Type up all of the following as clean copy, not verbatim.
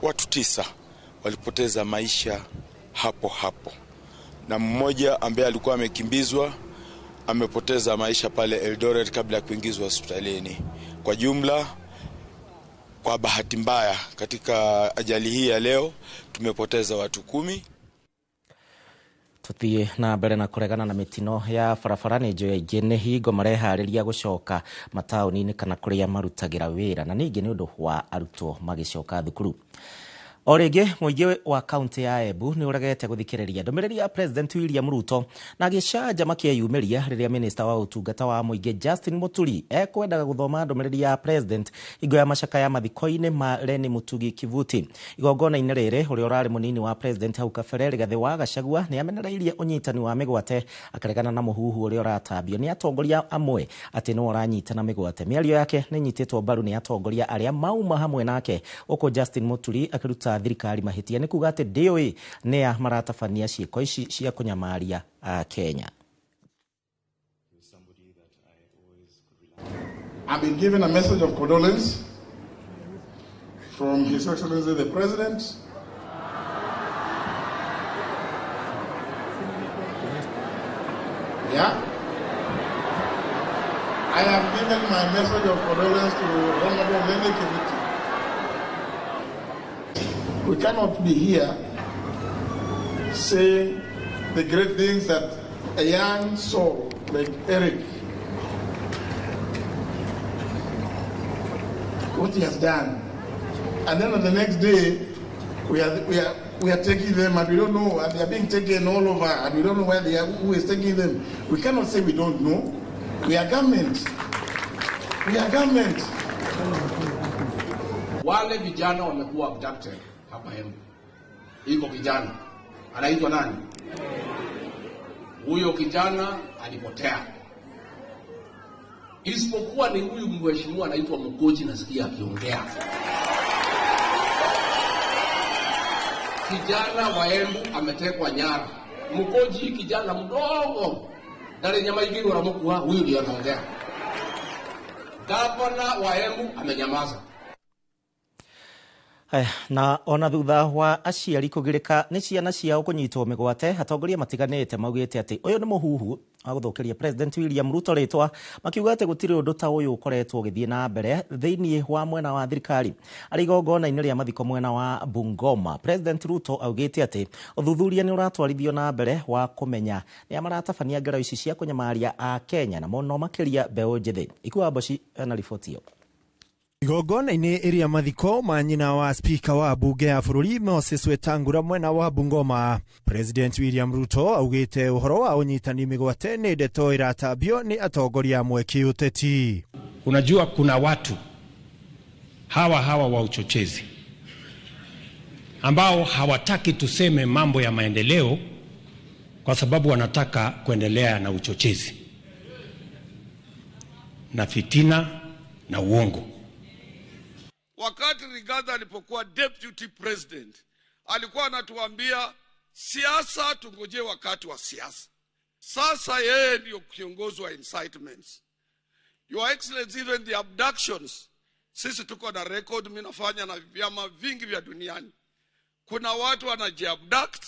watu 9 walipoteza maisha hapo hapo, na mmoja ambaye alikuwa amekimbizwa amepoteza maisha pale Eldoret kabla ya kuingizwa hospitalini. Kwa jumla, kwa bahati mbaya, katika ajali hii ya leo tumepoteza watu 10. Tuthie na mbere na kuregana na mitino ya barabarani njo yaingĩ nĩ hingo mareharĩria gũcoka mataũni-inĩ kana kũrĩa marutagira wĩra, na ningĩ nĩ ũndũ wa arutwo magĩcoka thukuru. O rĩngĩ mũingĩ wa kaunti ya Embu nĩ ũregete gũthikĩrĩria ndũmĩrĩri ya President William Ruto na agĩcanjamakia yumĩria rĩrĩa Minister wa ũtungata wa mũingĩ Justin Muturi ekwendaga gũthoma ndũmĩrĩri ya President hingo ya macakaya ya mathiko-inĩ ma Reni Mutugi Kivuti. Igongona-inĩ rĩrĩ ũrĩa ũrarĩ mũnini wa President hau kabere Rigathĩ wa Gachagua nĩ amenereirie ũnyitani wa mĩgwate, akaregana na mũhuhu ũrĩa ũratambio nĩ atongoria amwe atĩ nĩ ũranyitana mĩgwate. Mĩario yake nĩ nyitĩtwo mbaru nĩ atongoria arĩa mauma hamwe nake, ũkũ Justin Muturi akĩruta thirikari mahitia nĩ kuga atĩ DOA nĩa maratabania ciĩko ici cia kũnyamaria Kenya. I've been given a message of condolence from His Excellency the President. Yeah. I have given my message of condolence to Honorable Reni Kivuti. We cannot be here saying the great things that a young soul like Eric, what he has done, and then on the next day we are taking them and we don't know, and they are being taken all over and we don't know where they are, who is taking them. We cannot say we don't know. We are government. We are government. Wale vijana wamekuwa abducted hapa Embu. Iko kijana anaitwa nani? Huyo kijana alipotea. Isipokuwa ni huyu mheshimiwa anaitwa Mkoji, nasikia akiongea. Kijana wa Embu ametekwa nyara. Mkoji kijana mdogo. Dale nyama igiri wanamukuwa, huyu ndiye anaongea. Gavana wa Embu amenyamaza. Na ona thutha wa aciari kũgirĩka nĩ ciana ciao kũnyitwo mĩgwate, atongoria matiganĩte maugĩte atĩ ũyũ nĩ mũhuhu wa gũthũkĩria President William Ruto rĩtwa, makiuga atĩ gũtirĩ ũndũ ta ũyũ ũkoretwo ũgĩthiĩ na mbere thĩinĩ wa mwena wa thirikari. Arĩ igongona-inĩ rĩa mathiko mwena wa Bungoma, President Ruto augĩte atĩ ũthuthuria nĩ ũratwarithio na mbere wa kũmenya nĩa maratabania ngero ici cia kũnyamaria a Kenya na mũno makĩria mbeũ njĩthĩ. Ikuwa Boshi na riboti ĩyo. Igongona-inĩ ĩrĩa mathiko ma nyina wa spika wa bunge ya bũrũri Moses Wetangula mwena wa Bungoma, President William Ruto augĩte ũhoro wa ũnyitani mĩgwate nĩ ndeto ĩratambio nĩ atongoria amwe kĩũteti. Unajua kuna watu hawa wa uchochezi ambao hawataki tuseme mambo ya maendeleo kwa sababu wanataka kuendelea na uchochezi na fitina na uongo. Wakati Rigathi alipokuwa deputy president, alikuwa anatuambia siasa tungoje wakati wa siasa. Sasa yeye ndio kiongozi wa incitements. Your Excellency, even the abductions, sisi tuko na record, mimi nafanya na vyama vingi vya duniani. Kuna watu wanajiabduct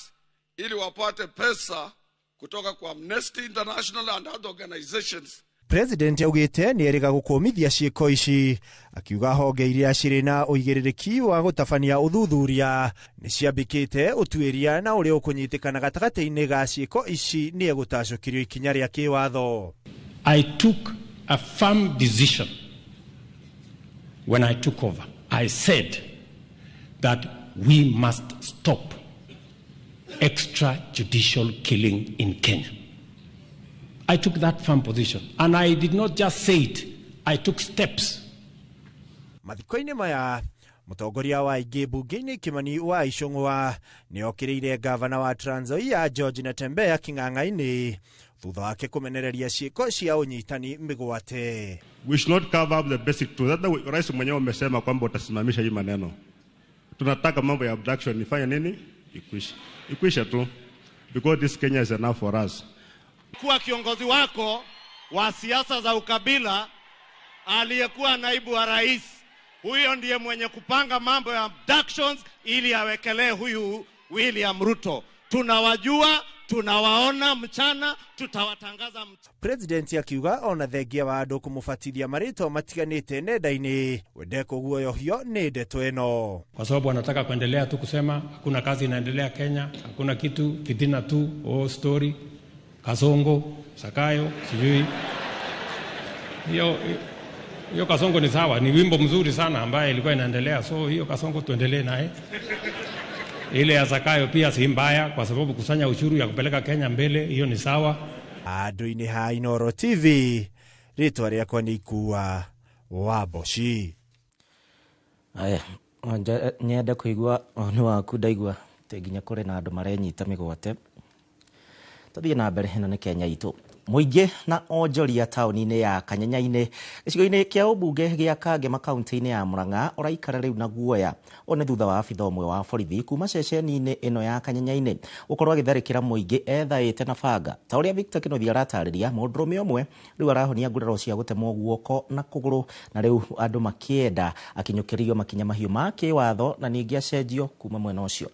ili wapate pesa kutoka kwa Amnesty International and other organizations. President augĩte nĩ erĩga gũkũmithia ciĩko ici, akiuga honge iria cirĩ na ũigĩrĩrĩki wa gũtabania ũthuthuria nĩ ciambĩkĩte ũtuĩria na ũrĩa ũkũnyitĩkana gatagatĩ-inĩ ga ciĩko ici nĩ egũtacũkirio ikinya rĩa kĩwatho. I took a firm decision when I took over. I said that we must stop extrajudicial killing in Kenya. I took that firm position, and I did not just say it, I took steps. Mathiko-inĩ maya mũtongoria wa ingĩ bunge-inĩ Kimani wa Icũng'wa nĩ okĩrĩire gavana wa Trans Nzoia George Natembeya kĩng'ang'a-inĩ thutha wake kũmenereria ciĩko cia ũnyitani mĩgwate. We should not cover up the basic truth. Hata rais mwenyewe amesema kwamba utasimamisha hii maneno. Tunataka mambo ya abduction ifanye nini? Ikwisha tu, because this Kenya is enough for us. Kuwa kiongozi wako wa siasa za ukabila, aliyekuwa naibu wa rais Huyo ndiye mwenye kupanga mambo ya abductions ili awekelee huyu William Ruto. Tunawajua, tunawaona mchana, tutawatangaza mchana. President akiuga ona thengia wa andu kumubatithia marito matiganite nenda-ini wende kuguoyohio ni ndeto eno, kwa sababu wanataka kuendelea tu kusema hakuna kazi inaendelea Kenya, hakuna kitu, fitina tu, story, Kasongo, Sakayo, sijui. Hiyo Kasongo ni sawa, ni wimbo mzuri sana ambaye ilikuwa inaendelea, so hiyo Kasongo tuendelee naye. Ile ya Sakayo pia si mbaya kwa sababu kusanya ushuru ya kupeleka Kenya mbele, hiyo ni sawa. Andu-ini ha Inooro TV, ritwa riakwa ni Ikua Waboshi. Aya, nyenda kuigua onu waku ndaigua teginya kuri na andu marenyita migwate. Tuthie na mbere, ino ni Kenya itu. Muingi na onjoria tauni-ini ya Kanyanya-ini gicigo-ini kia ubunge gia Kangema kaunti-ini ya Murang'a uraikara riu na guoya one thutha wa abitha umwe wa borithi kuma ceceni-ini ino ya Kanyanya-ini gukorwo agitharikira muingi ethaite na banga ta uria Victor Kinothia aratariria. Mundurume umwe riu arahonia nguraro cia gutemwo guoko na kuguru, na riu andu makienda akinyukirio makinya mahiu ma kiwatho na ningi acenjio kuma mwena ucio.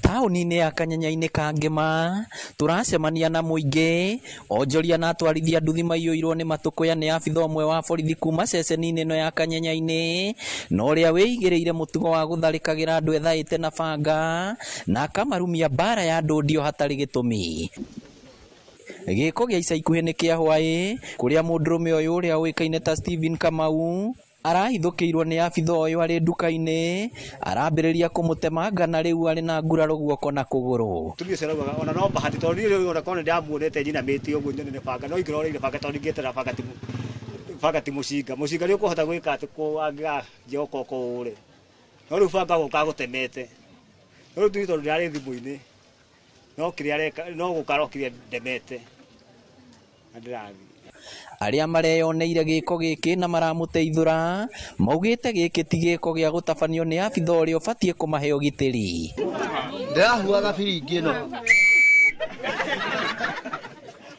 Tauni-ini ya Kanyanya-ini Kangema turacemania na muingi onjoria na atwarithia nduthi maiyuirwo ni matukuya ni abitha umwe wa borithi kuma ceceni-ini ino ya Kanyanya-ini no ria wiigiriire mutugo wa gutharikagira andu ethaite na banga na akamarumia bara ya andu ndio hatari gitumi. Giko gia ica ikuhi ni kia hwai kuria mundurume uyu uria uikaine ta Stephen Kamau arahithukiirwo ni abitha uyu ari nduka-ini arambiriria kumutemanga na riu ari na nguraro guoko na kuguru. Tulicerauga ona no bahati tondu riu ona kone ndamuonete nyina miti uguo nyone banga no igiroreire banga tondu ngitera banga ti mucinga riu kuhota gwika ati kuanga joko kure no riu banga guka gutemete no riu tuito ndari thimu-ini no kiria reka no gukarokiria ndemete andirathi. Aria mareyoneire giko giki na maramuteithura maugite giki ti giko gia gutabanio ni abitha uria ubatie kumaheo gitiri. Ndirahuaga biringi no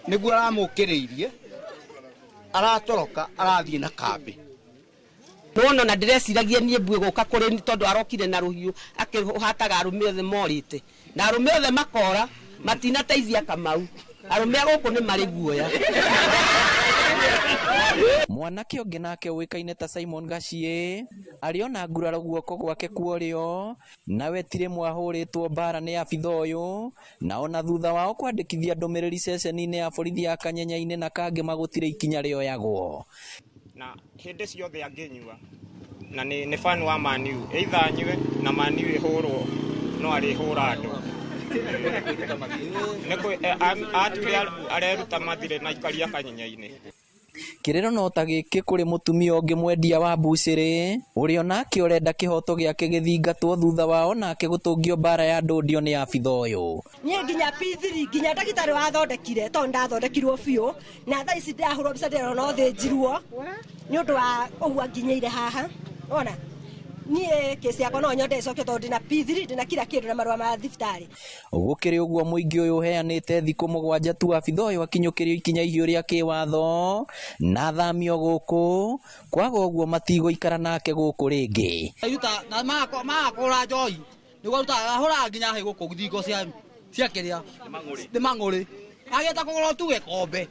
niguo aramukiriirie aratoroka arathie na kambi nono na ndireciragia nie mbue guka kuri tondu arokire na ruhiu akihataga arume othe morite na arume othe makora matina teithia Kamau arume guku ni mari guoya. Mwanake ungi nake uikaine ta Simon Gacie ariona nguraro guoko gwake kuorio na wetire mwahuritwo bara ni abitha uyu na ona thutha wao kwandikithia ndumiriri ceceni-ini ya borithi ya Kanyanya-ini na Kangema gutire ikinya rioyagwo. Na hindi ciothe anginyua na ni fan wa Man U either nyue na Man U ihurwo no ari hura andu neko aturi areruta mathire na ikaria Kanyanya-ini. Kirero no ta giki kuri mutumia ungi mwendia wa mbuciri uria nake urenda kihoto giake githingatwo thutha wao nake gutungio bara ya ndundio ni abitha uyu. Nie nginya P3 nginya ndagitari wathondekire to ndathondekirwo biu na thaa ici ndahurwo bica ndero no thinjirwo ni undu wa uguo nginyeire haha. Ona nie kesi yako no nyonde icokio tondu na P3 ndina kila kindu na marua ma thibitari. Gukiri uguo muingi uyu heanite thiku 7 tu abitha uyu akinyukirio ikinya ihiu ria kiwatho na thamio guku kwaga uguo matigo ikara nake guku ringi. Yuta na makora njoi niguo rutahura nginya he guku thingo cia kiria ni mang'uri ageta kugora tu gekombe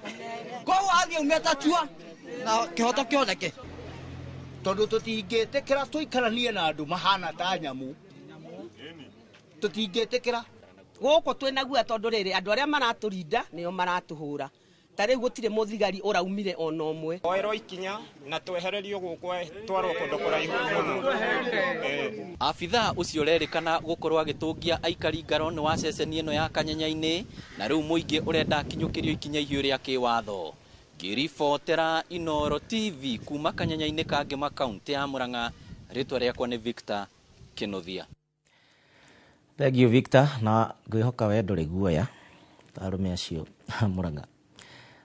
koguo athie umeta tua na kihoto kioneke tondu tutingitikira tuikaranie na andu mahana ta nyamu tutingitikira guku twina guoya tondu riri andu aria maraturinda nio maratuhura tari gutire muthigari uraumire ona umwe oero ikinya na twehererio guku twarwo kundu kuraihu muno. Abitha ucio rerikana gukorwo agitungia aikari ngaro ni wa ceceni ino ya Kanyanya-ini na riu muingi urenda akinyukirio ikinya ihiu ria kiwatho. Kiribotera Inooro TV kuma Kanyanya-ini Kangema kaunti ya Murang'a, ritwa riakwa ni Victor Kinothia. Thengio Victor, na ngwihoka we nduri guoya tarume acio Murang'a.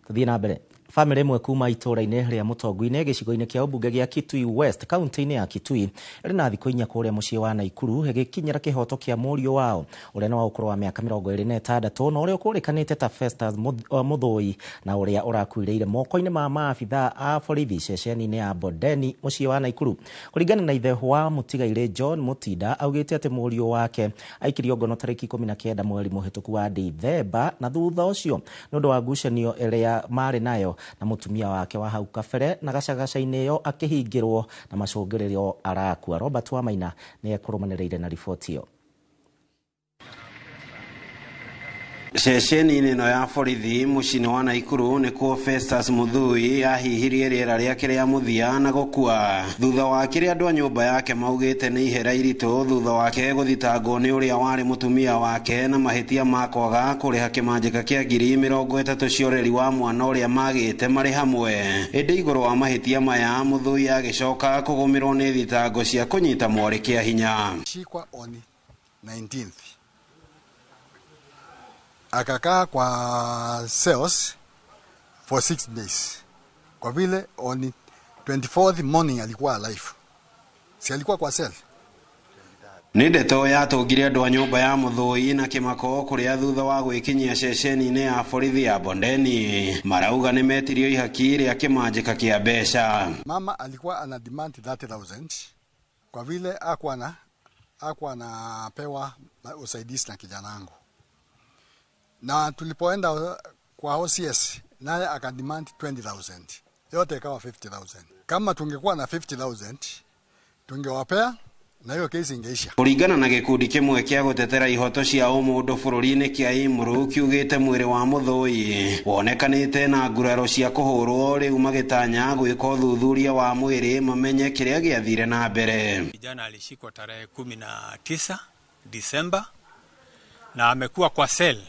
Tuthie na mbere. Family imwe kuma itura-inĩ rĩa Mũtongu-inĩ gĩcigo-inĩ kĩa ũmbunge gĩa Kitui West kaunti-inĩ ya Kitui ĩrĩ na thikũ 4 kũrĩa mũciĩ wa Naikuru ĩgĩkinyĩra kĩhoto kĩa mũriũ wao ũrĩa no ũkũrũ wa mĩaka 26 na ũrĩa ũkũrĩkanĩte ta Festus Mũthũi na ũrĩa ũrakuĩrĩire moko-inĩ ma maabithaa a borithi ceceni-inĩ ya Bondeni mũciĩ wa Naikuru. Kũringana na ithe wa mũtigairĩ John Mutinda augĩte atĩ mũriũ wake aikirio ngono tarĩki 19 mweri mũhĩtũku wa Dithemba na thutha ũcio nĩ ũndũ wa ngucanio ĩrĩa marĩ nayo na mutumia wake wa hau kabere na gacagaca-inĩ ĩyo akĩhingĩrwo na macũngĩrĩrio arakua. Robert Wamaina nĩ ekũrũmanĩrĩire na riboti ĩyo. Ceceni-inĩ ĩno ya borithi mũciĩ wa Naikuru nĩkuo Festus Mũthũi ahihirie rĩera rĩake rĩa mũthia na gũkua thutha wa kĩrĩa andũ a nyũmba yake maugĩte nĩ ihera iritũ thutha wake gũthitangwo nĩ ũrĩa warĩ mũtumia wake na mahĩtia ma kwaga kũrĩha kĩmanjĩka kĩa ngiri 30 cia ũreri wa mwana ũrĩa magĩte marĩ hamwe. Ĩndĩ igũrũ wa mahĩtia maya Mũthũi agĩcoka kũgũmĩrwo nĩ thitango cia kũnyita mwarĩ kĩa hinya. Shikwa on 19th. Akakaa kwa cells for 6 days. Kwa vile on 24th morning alikuwa alive. Si alikuwa kwa cell. Nĩ ndeto yatũngire andũ a nyũmba ya Mũthũi na kĩmako kũrĩa thutha wa gwĩkinyia ceceni-inĩ ya borithi ya Bondeni marauga nĩ metirio ihaki rĩa kĩmanjĩka kĩa mbeca. Mama alikuwa ana demand 30,000 kwa vile hakuwa anapewa usaidizi na kijana wangu. Na tulipoenda kwa OCS naye akademand 20,000. Yote ikawa 50,000. Kama tungekuwa na 50,000 tungewapea na hiyo kesi ingeisha. Kũringana na gĩkundi kĩmwe kĩa gũtetera ihoto cia ũmũndũ bũrũri-inĩ kĩa Imuru kiugĩte mwĩrĩ wa Mũthũi wonekanĩte na nguraro cia kũhũrwo rĩu magĩtanya gwĩka ũthuthuria wa mwĩrĩ mamenye kĩrĩa gĩathire na mbere. Kijana alishikwa tarehe 19 Disemba na amekuwa kwa cell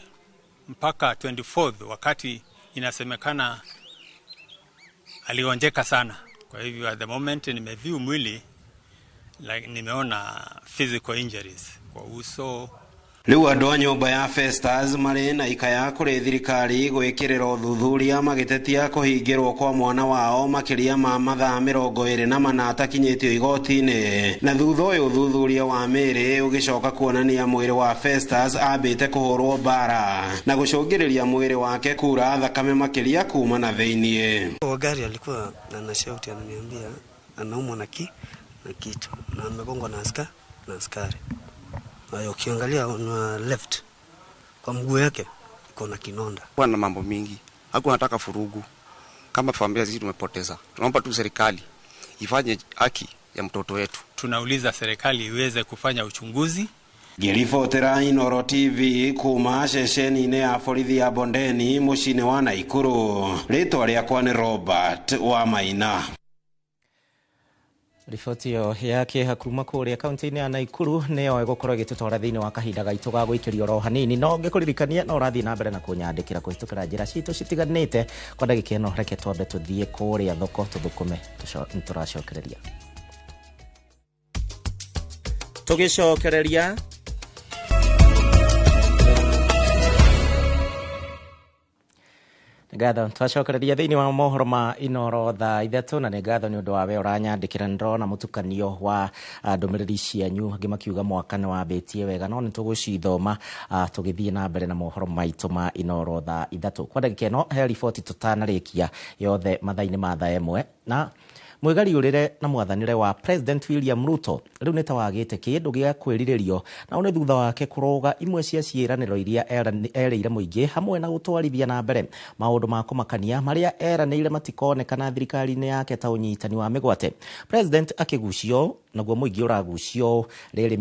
mpaka 24th wakati inasemekana alionjeka sana. Kwa hivyo at the moment nimeview mwili nimeona physical injuries kwa uso. Rĩu andũ a nyũmba ya Festus marĩ na ikaya kũrĩ thirikari gwĩkĩrĩra ũthuthuria magĩtetia kũhingĩrwo kwa mwana wao makĩria ma mathaa 24 atakinyĩtio igoti-inĩ na thutha ũyũ ũthuthuria wa mĩĩrĩ ũgĩcoka kuonania mwĩrĩ wa Festus ambĩte kũhũrwo bara na gũcũngĩrĩria mwĩrĩ wake kura thakame makĩria kuma na thĩiniĩ. Gari alikuwa anashauti ananiambia anaumwa na kitu na amegongwa na askari. Hayo ukiangalia on left kwa mguu yake iko na kinonda. Kwa na mambo mingi. Hakuwa anataka furugu. Kama familia sisi tumepoteza. Tunaomba tu serikali ifanye haki ya mtoto wetu. Tunauliza serikali iweze kufanya uchunguzi. Ngĩribotera Inooro TV kuma ceceni-inĩ ya borithi ya Bondeni mũciĩ wa Naikuru. Rĩtwa rĩakwa nĩ Robert Wamaina. Riboti ĩyo ya kĩhakuma kũrĩa kaunti-inĩ ya Naikuru nĩyo ĩgũkorwo ĩgĩtũtwara thĩinĩ wa kahinda gaitũ ga gũikĩrio oro hanini no ngĩkũririkania no ũrathiĩ na mbere na kũnyandĩkĩra kũhĩtũkĩra njĩra citũ citiganĩte kwa ndagĩka ĩno reke twambe tũthiĩ kũrĩa thoko tũthũkũme nĩtũracokereria tũgĩcokereria ngatho twacokereria thĩinĩ wa mohoro ma Inooro thaa 3 na nĩ ngatho nĩ ũndũ wa we ũranyandĩkĩra ndĩrona mũtukanio wa ndũmĩrĩri cianyu angĩ makiuga mwaka nĩ wambĩtie wega no nĩ tũgũcithoma tũgĩthiĩ na mbere na mohoro maitũ ma Inooro thaa 3 kwa ndagĩka ĩno he riboti tũtanarĩkia yothe mathaa-inĩ ma thaa 1 na mwĩgariũrĩre na mwathanĩre wa President William Ruto rĩu nĩ ta wagĩte kĩndũ gĩa kwĩrirĩrio na nĩ thutha wake kũroga imwe cia ciĩranĩro iria erĩire mũingĩ hamwe na gũtwarithia na mbere maũndũ ma kũmakania marĩa eranĩire matikonekana thirikari-inĩ yake ta ũnyitani wa mĩgwate. President akĩgucio naguo mũingĩ ũragucio rĩrĩ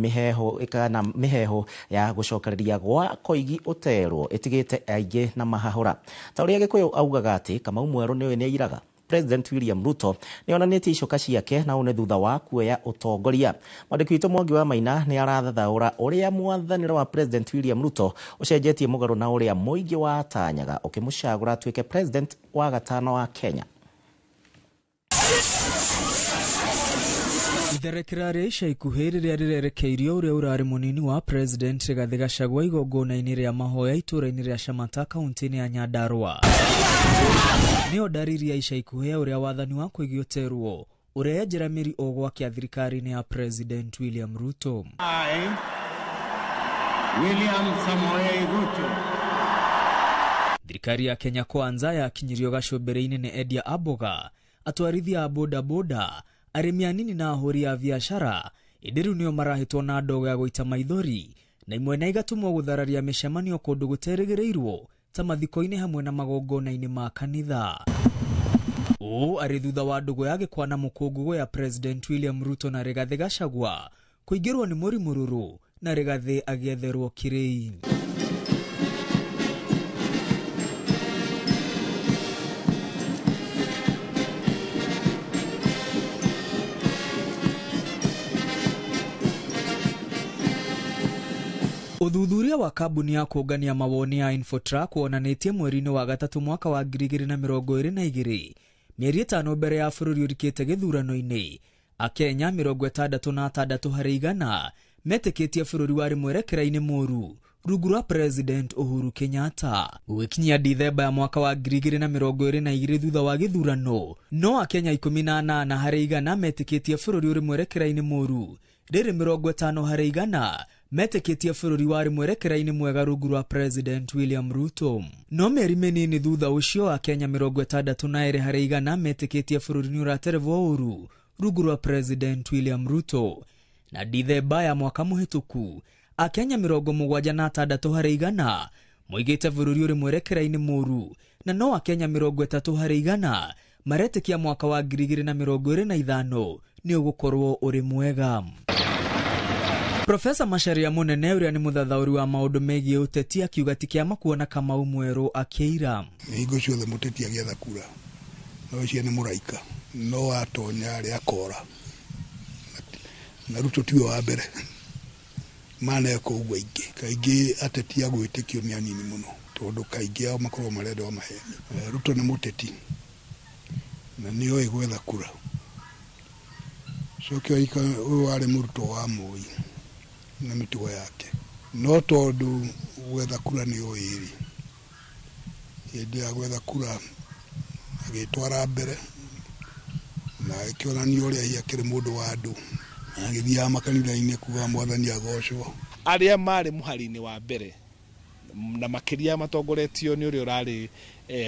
mĩheho ya gũcokereria gwa Koigi ũterwo ĩtigĩte aingĩ na mahahũra ta ũrĩa Gĩkũyũ augaga atĩ Kamau Mwerũ nĩwe nĩairaga. President William Ruto nĩ onanĩtie icoka ciake na nĩ thutha wa kuoya ũtongoria. Mwandĩki witũ Mwangi wa Maina nĩ arathathaũra ũrĩa mwathanĩre wa President William Ruto ũcenjetie mũgarũ na ũrĩa mũingĩ watanyaga ũkĩmũcagũra atuĩke president wa gatano wa Kenya. Itherekera rĩa ica ikuhĩ rĩrĩa rĩrerekeirio ũrĩa ũrarĩ mũnini wa president Rigathi Gachagua igongona-inĩ rĩa mahoya itũũra-inĩ rĩa Shamata kaunti-inĩ ya Nyandarua. Nĩyo ndariri ya ica ikuhĩ ya ũrĩa wathani wa kũigioterwo ũreyenjera mĩri ũgwake thirikari-inĩ ya President William Ruto. William Samoei Ruto. Thirikari ya Kenya Kwanza yakinyirio gacũmbĩrĩ-inĩ nĩ Edia Aboga, atwarithia a bodaboda, arĩmi anini na ahũri a biashara, ĩndĩ rĩu nĩo marahĩtwo na ndogo ya gũita maithori, na imwe na igatumwo gũthararia mĩcemanio kũndũ gũterĩgĩrĩirwo ta mathiko-inĩ hamwe na magongona-inĩ ma kanitha. Ũũ arĩ thutha wa ndogo ya gĩkwa na mũkũngũgũ ya President William Ruto na Rigathi Gachagua kũingĩrwo nĩ mũrimũ rũrũ na Rigathi agĩetherwo kĩrĩi. Uthuthuria wa kambuni ya kũngania mawoni ya Infotrack wonanĩtie mweri-inĩ wa gatatũ mwaka wa 2022 mĩeri 5 mbere ya bũrũri ũrikĩte gĩthurano-inĩ, Akenya 66% metĩkĩtie bũrũri warĩ mwerekera-inĩ mũru rungu rwa President Uhuru Kenyatta. Gũkinyia Dithemba ya mwaka wa 2022 thutha wa gĩthurano, no Akenya 18% metĩkĩtie bũrũri ũrĩ mwerekera-inĩ mũru, rĩrĩ 50% metĩkĩtie bũrũri warĩ mwerekera-inĩ mwega rungu rwa President William Ruto. No mĩeri mĩnini thutha ũcio, Akenya 62% metĩkĩtie bũrũri nĩ ũraterevwo ũru rungu rwa President William Ruto. Na Dithemba ya mwaka mũhĩtũku, Akenya 76% moigĩte bũrũri ũrĩ mwerekera-inĩ mũru, na no Akenya 30% maretĩkia mwaka wa 2025 nĩ ũgũkorwo ũrĩ mwega. Profesa Macharia Munene ũrĩa nĩ mũthathaũri wa maũndũ megiĩ ũteti akiuga ti kĩama kuona Kamau mwerũ akĩira. Hingo ciothe mũteti agĩetha kura, no cia nĩ mũraika, no atonya arĩa akora. Na Ruto tiwe wa mbere maneko ũguo aingĩ. Kaingĩ ateti agwĩtĩkio nĩ anini mũno, tondũ kaingĩ ao makorwo marenda o maheni. Ruto nĩ mũteti na nĩoĩ gwetha kura. Cokio ũyũ warĩ mũrutwo wa Moi na mĩtugo yake, no tondũ gwetha kura nĩ oĩrĩ. Hĩndĩ ya gwetha kura agĩtwara mbere na akĩonania ũrĩa hihi akĩrĩ mũndũ wa andũ, agĩthiaga makanitha-inĩ kuuga Mwathani agocwo. Arĩa marĩ mũhari-inĩ wa mbere na makĩria matongoretio nĩ ũrĩa ũrarĩ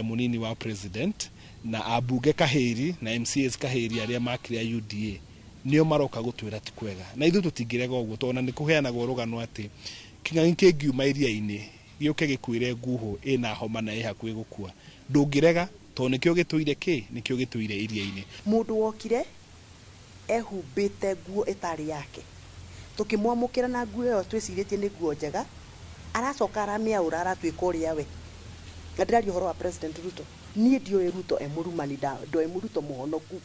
mũnini wa president na ambunge kahĩri na MCAs kahĩri arĩa makĩrĩ UDA, nĩo maroka gũtwĩra ti kwega. Na ithuĩ tũtingĩrega ũguo, tondũ nĩ kũheanagwo rũgano atĩ kĩng'ang'i kĩngiuma iria-inĩ gĩũke gĩkuĩre nguhũ ĩna homa na ĩ hakuhĩ gũkua. Ndũngĩrega, tondũ nĩkĩo gĩtũire nĩkĩo gĩtũire iria-inĩ. Mũndũ wokire ehumbĩte nguo ĩtarĩ yake, tũkĩmwamũkĩra na nguo ĩyo twĩcirĩtie nĩ nguo njega, aracoka aramĩaũra aratuĩka ũrĩa we. Na ndĩraria ũhoro wa President Ruto, niĩ ndiũĩ Ruto mũrumani, ndoĩ Ruto mũhonoku.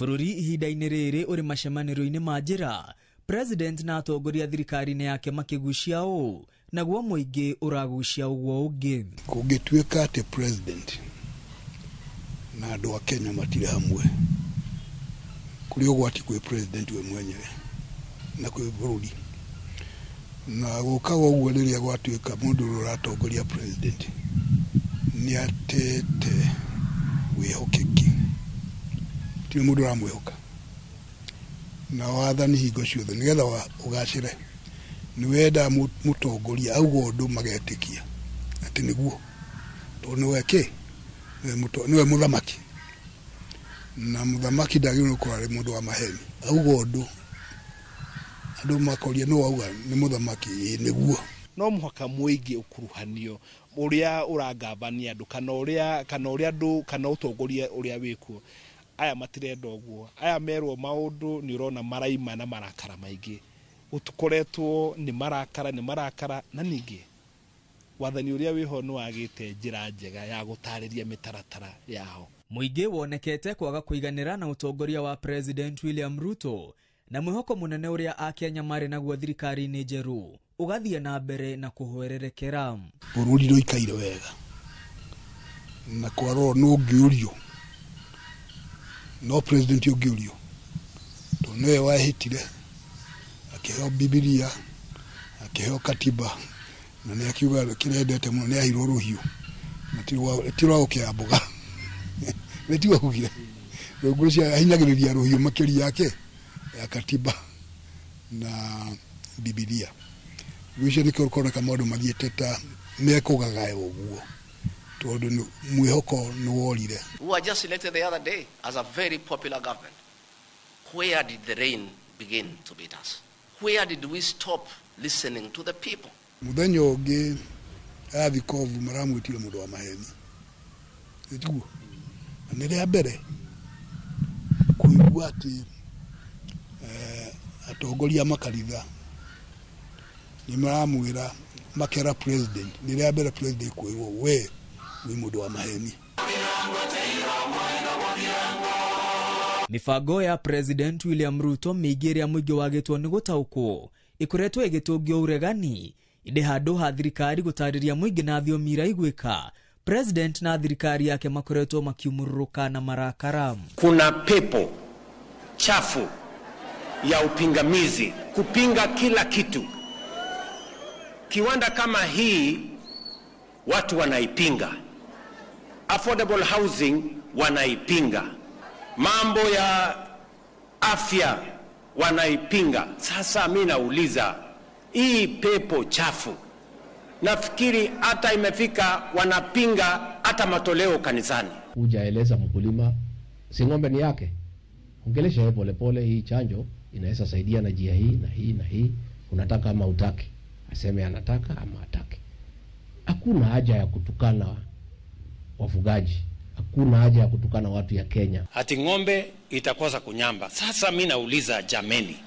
Bũrũri ihinda-inĩ rĩrĩ ũrĩ macemanĩro-inĩ ma njĩra, President na atongoria thirikari-inĩ yake makĩgucia ũũ, naguo mũingĩ ũragucia ũguo ũngĩ. Kũngĩtuĩka atĩ President na andũ a Kenya matirĩ hamwe, kũrĩ ũgwati kwĩ President we mwenyewe na kwĩ bũrũri. Na gũkaga ũguo rĩrĩa gwatuĩka mũndũ ũrĩa ũratongoria President nĩ atete wĩhokeki, ti mũndũ ũramwĩhoka. Na wathani hingo ciothe nĩgetha ũgacĩre, nĩ wenda mũtongoria auga ũndũ magetĩkia atĩ nĩguo, tondũ nĩwe kĩ, nĩwe mũthamaki, na mũthamaki ndagĩrĩirwo gũkorwo arĩ mũndũ wa maheni. Auga ũndũ andũ makoria nĩ wauga nĩ mũthamaki, nĩguo. No mũhaka mũingĩ ũkuruhanio ũrĩa ũrangambania andũ kana ũtongoria ũrĩa wĩkuo. Aya matirenda ũguo. Aya merwo maũndũ nĩ ũrona maraima na marakara maingĩ. Ũtukoretwo nĩ marakara na ningĩ wathani ũrĩa wĩho nĩ wagĩte njĩra njega ya gũtarĩria mĩtaratara yao. Mũingĩ wonekete kwaga kũiganĩra na ũtongoria wa President William Ruto, na mwĩhoko mũnene ũrĩa Akenya marĩ naguo thirikari-inĩ njerũ ũgathiĩ na mbere na kũhoererekera. Bũrũri ndũikaire wega na kwarwo no ngĩũrio, no President ũngĩũrio noe wahitire akiheo Biblia akiheo katiba na nä akiuga kä rä endete må no nä ahirwo rå hiå na ti rwa gå kä mboga nä ti wahugire rå ngå cio ahinyagä rä ria rå hiå makä ria yake ya katiba na Biblia rä cio nä kä koreka maå ndå mathiä te ta mekå gagae å guo tondå mwä hoko nä worire. We were just elected the other day as a very popular government. Where did the rain begin to beat us? Where did we stop listening to the people? Muthenya ũngĩ athikovu maramwĩtire mũndũ wa maheni nĩtuo nĩ rĩa mbere kũigua atĩ atongoria makanitha nĩ maramwĩra makera president nĩ rĩa mbere president kwĩrwo we wĩ mũndũ wa maheni. Mibango ya President William Ruto mĩingĩ ĩrĩa mũingĩ wagĩtwo nĩ gũtaũkwo ĩkoretwo ĩgĩtũngio ũregani inde handũ ha thirikari gũtarĩria mũingĩ na thiomi iraiguĩka. President na thirikari yake makoretwo makiumũrũrũka na marakara. Kuna pepo chafu ya upingamizi kupinga kila kitu. Kiwanda kama hii watu wanaipinga, affordable housing wanaipinga, mambo ya afya wanaipinga. Sasa mimi nauliza, hii pepo chafu nafikiri hata imefika wanapinga hata matoleo kanisani. Hujaeleza mkulima si ng'ombe ni yake, ongelesha yeye polepole. Hii chanjo inaweza saidia na njia hii na hii na hii, unataka ama utaki, aseme anataka ama hataki. Hakuna haja ya kutukana wafugaji, hakuna haja ya kutukana watu ya Kenya. Ati ng'ombe itakosa kunyamba. Sasa mimi nauliza jameni,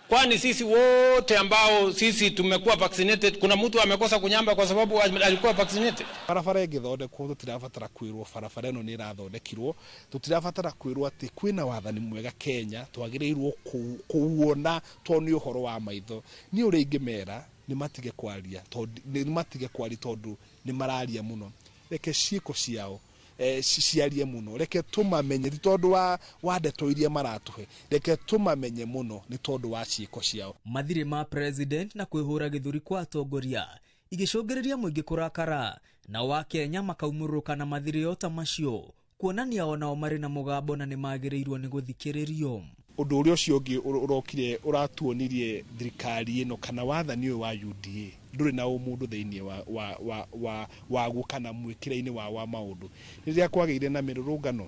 kwani sisi wote ambao sisi tumekuwa vaccinated, kuna mtu amekosa kunyamba kwa sababu alikuwa vaccinated? Barabara ĩngĩthondekwo tutirabatara kwĩrwo barabara ĩno nĩ ĩrathondekirwo, tutirabatara kwĩrwo atĩ kwĩna wathani mwega Kenya, twagĩrĩirwo kuona tondũ nĩ ũhoro wa maitho. Ni ũrĩa ingĩmera nĩ matige kwaria tondũ nĩ mararia mũno. Reke ciĩko ciao ciarie muno, reke tumamenye ti tondu wa ndeto iria maratuhe, reke tumamenye muno ni tondu wa ciĩko ciao. Mathirĩ ma president na kwĩhũra gĩthũri kwa atongoria igĩcũngĩrĩria mũingĩ kũrakara, na wa Kenya makaumũrũka na mathirĩ ota macio kuonania onao marĩ na mũgambo na nĩ magĩrĩirwo nĩ gũthikĩrĩrio. Ũndũ ũrĩa ũcio ũngĩ ũrokire ũratuonirie thirikari ĩno kana wathani ũyũ wa UDA ndũrĩ na ũmũndũ thĩinĩ wa gũkana mwĩkĩra-inĩ wa maũndũ. Rĩrĩa kwagĩire na mĩrũrũngano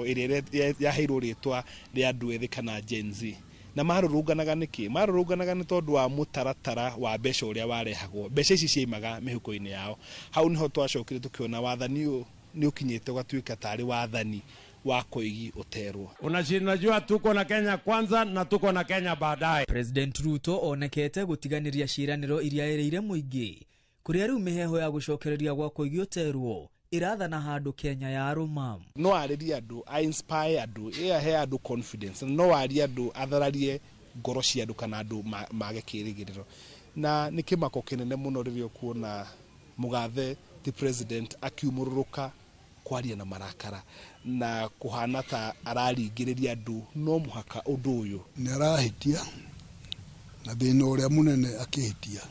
ĩrĩa yaheirwo rĩtwa rĩa andũ ethĩ kana Gen Z, na marũrũnganaga nĩkĩ? Marũrũnganaga nĩ tondũ wa mũtaratara wa mbeca ũrĩa warehagwo. Mbeca ici ciaimaga mĩhuko-inĩ yao. Hau nĩho twacokire tũkĩona wathani ũyũ nĩ ũkinyĩte ũgatuĩka tarĩ wathani wa koigi uterwo. Unajua tuko na Kenya kwanza na tuko na Kenya baadaye. President Ruto onekete gutiganiria ciiraniro iria ereire muingi kuria riu miheho ya gucokereria gwa koigi uterwo irathana handu Kenya ya aruma. No ariria andu a inspire andu he andu confidence, no ariria andu athararie ngoro cia andu kana andu mage kirigiriro. Na nĩ kĩmako kĩnene mũno rĩrĩa kuona mugathe ti president akiumũrũrũka kwaria na marakara na kuhana ta araringĩrĩria andu. No muhaka ũndũ ũyũ nĩ arahitia na thĩna ũrĩa mũnene akĩhitia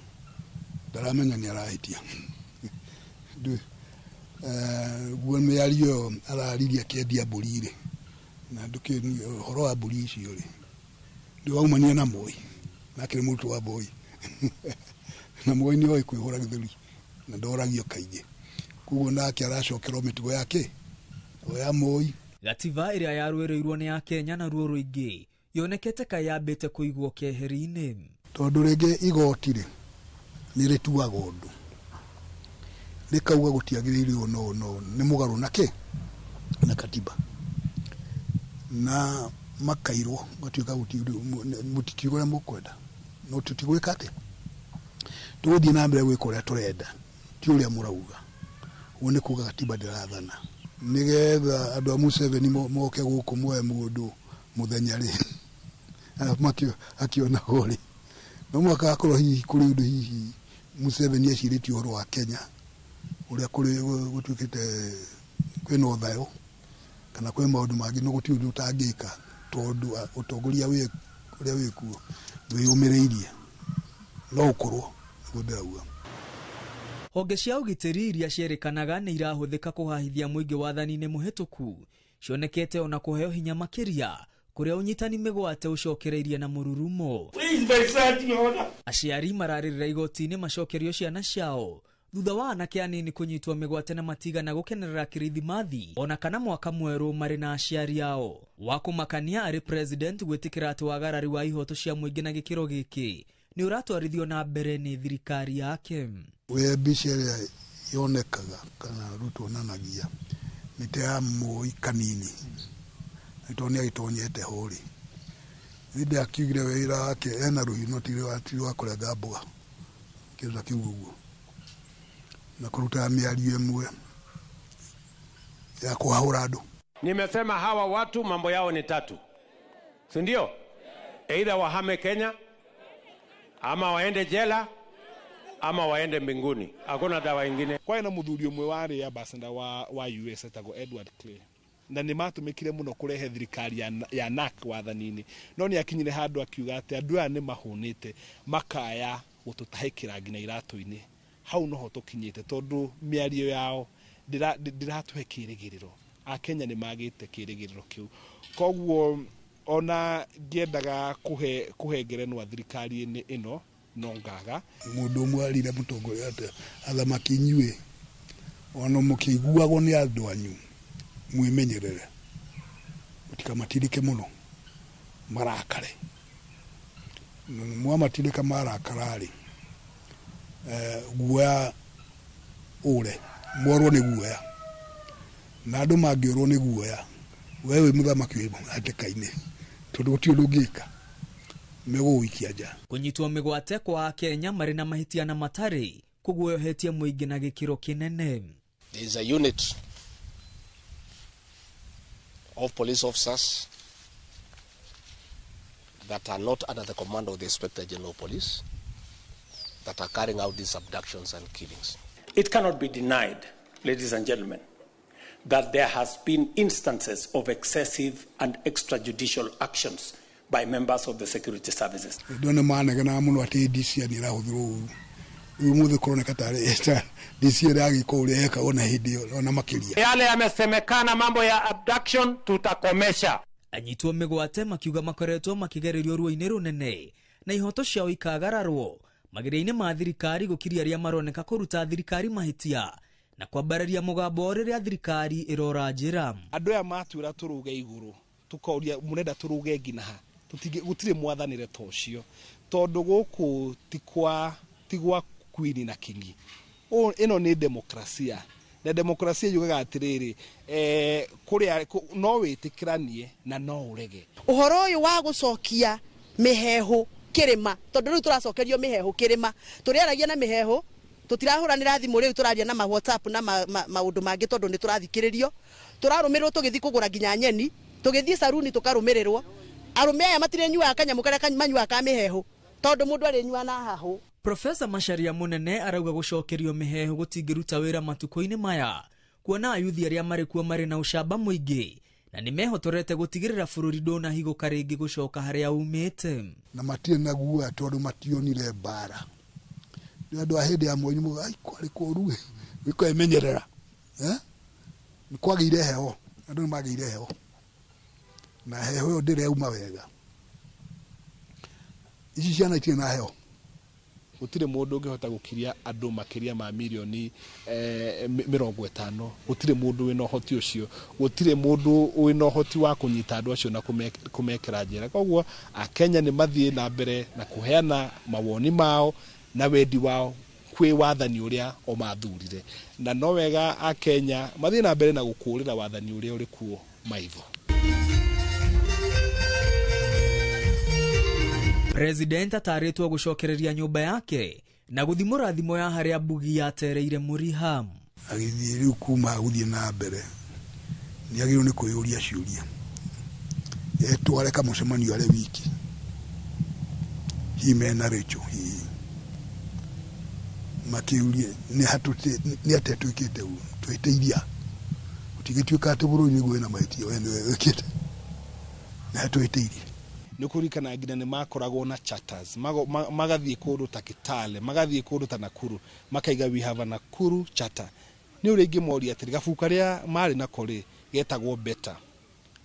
ndaramenya nĩ arahitia guo mĩario arariria kĩendia mbũri rĩ na ũhoro wa mbũri icio rĩ ndĩwaumania na Moi nake nĩ mũrutwo wa Moi na Moi nĩ oĩ kwĩhũra gĩthũri na ndoragio kaingĩ, koguo nake aracokerwo mĩtugo yake oya Moi. Gatiba ĩrĩa yarũĩrĩirwo nĩ ya Kenya na ruo rũingĩ yonekete kayambĩte kũigwo keheri-inĩ tondũ rĩngĩ igoti rĩ nĩ rĩtuaga ũndũ rĩkauga gũtiagĩrĩirwo no nĩ mũgarũ nake na katiba na makairwo gũtuĩka mũtitigo ũrĩa mũkwenda no tũtigwĩka atĩ tũgũthiĩ na mbere gwĩka ũrĩa tũrenda ti ũrĩa mũrauga. Ũguo nĩ kuuga katiba ndĩrathana nĩgetha andũ a Museveni moke gũkũ muoe mũndũ mũthenya rĩ akiona hori no mwaka akorwo hihi kũrĩ ũndũ hihi Museveni ecirĩtie ũhoro wa Kenya ũrĩa kũrĩ gũtuĩkĩte kwĩna ũthayũ kana kwĩ maũndũ mangĩ no gũtirĩ ũndũ ũtangĩka tondu utongoria we uria wikuo wiyumireirie no ukorwo guthagua. Honge cia ugitiri iria cierikanaga ni irahuthika kuhahithia muingi wathani-ini muhituku cionekete ona kuheo hinya makiria kuria unyitani migwate ucokereirie na mururumo. Aciari mararirira igoti-ini macokerio ciana ciao thutha wa anake anini kunyitwo migwate na matigana gukenerera kirithimathi ona kana mwaka mweru mari na aciari ao. Wakumakania ari president gwitikira ati wagarari wa ihoto cia muingi na gikiro giki ni uratwarithio na mbere ni thirikari yake. We bicia yonekaga kana Ruto nanagia mite ya moi kanini itonia itonyete hori thide akigire wira wake ena ruhino tiri wa kurenga mboga kiza kiugugu na kuruta miario imwe ya kuhahura andu. Nimesema hawa watu mambo yao ni tatu, si ndio? Either wahame Kenya ama waende jela ama waende mbinguni, hakuna dawa ingine. Kwa ina muthuri umwe wari ambassador wa US etago Edward Clay na ni matumikire muno kurehe thirikari ya NAC wathanini, no ni akinyire handu akiuga ati andu aya ni mahunite makaya gututahikira nginya iratu-ini. Hau noho tukinyite tondu miario yao ndiratuhe kirigiriro. Akenya ni magite kirigiriro kiu, koguo ona ngiendaga kuhengerenwa thirikari ino nongaga mundu mwarire mutongoria ate athamaki inyue ono mukiguagwo ni andu anyu mwimenyerere mutikamatirike muno marakare mwamatirika marakarari guoya ure morwo ni guoya na andu mangiorwo ni guoya wewe muthamaki wibu atekaine tondu gutio ndungika meguikia ja. Kunyitwo migwate kwa Kenya mari na mahitia na matari kuguoyohetie muingi na gikiro kinene. There is a unit of police officers that are not under the command of the Inspector General of Police that are carrying out these abductions and killings. It cannot be denied, ladies and gentlemen, that there has been instances of excessive and extrajudicial actions by members of the security services. Don't man gana muno ati DC ni ra hudhuru. Umuthe korona katare esta DC ragi kule eka ona hidio ona makiria. Yale yamesemekana mambo ya abduction tutakomesha. Anyitwo migwate makiuga makoretwo makigererio ruo-ini runene na ihoto ciao ikagararwo magire-ini ma thirikari gukiria aria maroneka kuruta thirikari mahitia na kwambararia mugambo riria thirikari irora njira. Andu aya matwira turuge iguru tukauria munenda turuge nginaha gutire mwathanire tocio tondu guku tigwa queen na kingi. Ino ni demokrasia na demokrasia yugaga atiriri kuria no witikiranie na no urege. Uhoro uyu wa gucokia miheho kirima tondu riu turacokerio miheho kirima turiaragia na miheho tutirahuranira thimu riu turaria na WhatsApp na maundu mangi tondu ni turathikiririo turarumirwo tugithi kugura nginya nyeni tugithi saruni tukarumirirwo arume aya matire nyua kanyamu karia kanywa ka miheho tondu mundu ari nyua na haho. Profesa Macharia Munene arauga gucokerio miheho gutingiruta wira matuko-ini maya kuona ayuthi aria mari kuo mari na ucamba muingi na ni mehotorete gutigirira bururi ndona higo karingi gucoka haria umite na matire na guoya tondu mationire bara ni andu ahindi ya mwenyu ai kwari kuruwe wiko emenyerera ni kwagire heho andu ni magire heho na heho yo ndire uma wega ici ciana itie na heho gutire mundu ungihota gukiria andu makiria ma milioni 50 gutire mundu wina uhoti ucio gutire mundu wina uhoti wa kunyita andu acio na kumekera njera. Koguo Akenya ni mathie na mbere na kuheana mawoni mao na wendi wao kwi wathani uria o mathurire na no wega Akenya mathie na mbere na gukurira wathani uria uri kuo maivo. President ataritwo gucokereria nyumba yake na guthimura thimo ya haria mbugi yatereire muriha. Agithie riu kuma guthie na mbere ni agiru ni kuyuria ciuria tware kamucemanio ari wiki himena recho hi makiurie ni hatute ni atetwikite u twiteithia utigituika ati bururi ni gwena maitio ene wekite na twitirie nä kå rikana nginya nä makoragwo na charters magathiä kå ndå ta Kitale magathiä kå ndå ta Nakuru makaiga we have a Nakuru charter nä å rä ingä moria atä gabuku karä marä nako rä getagwo better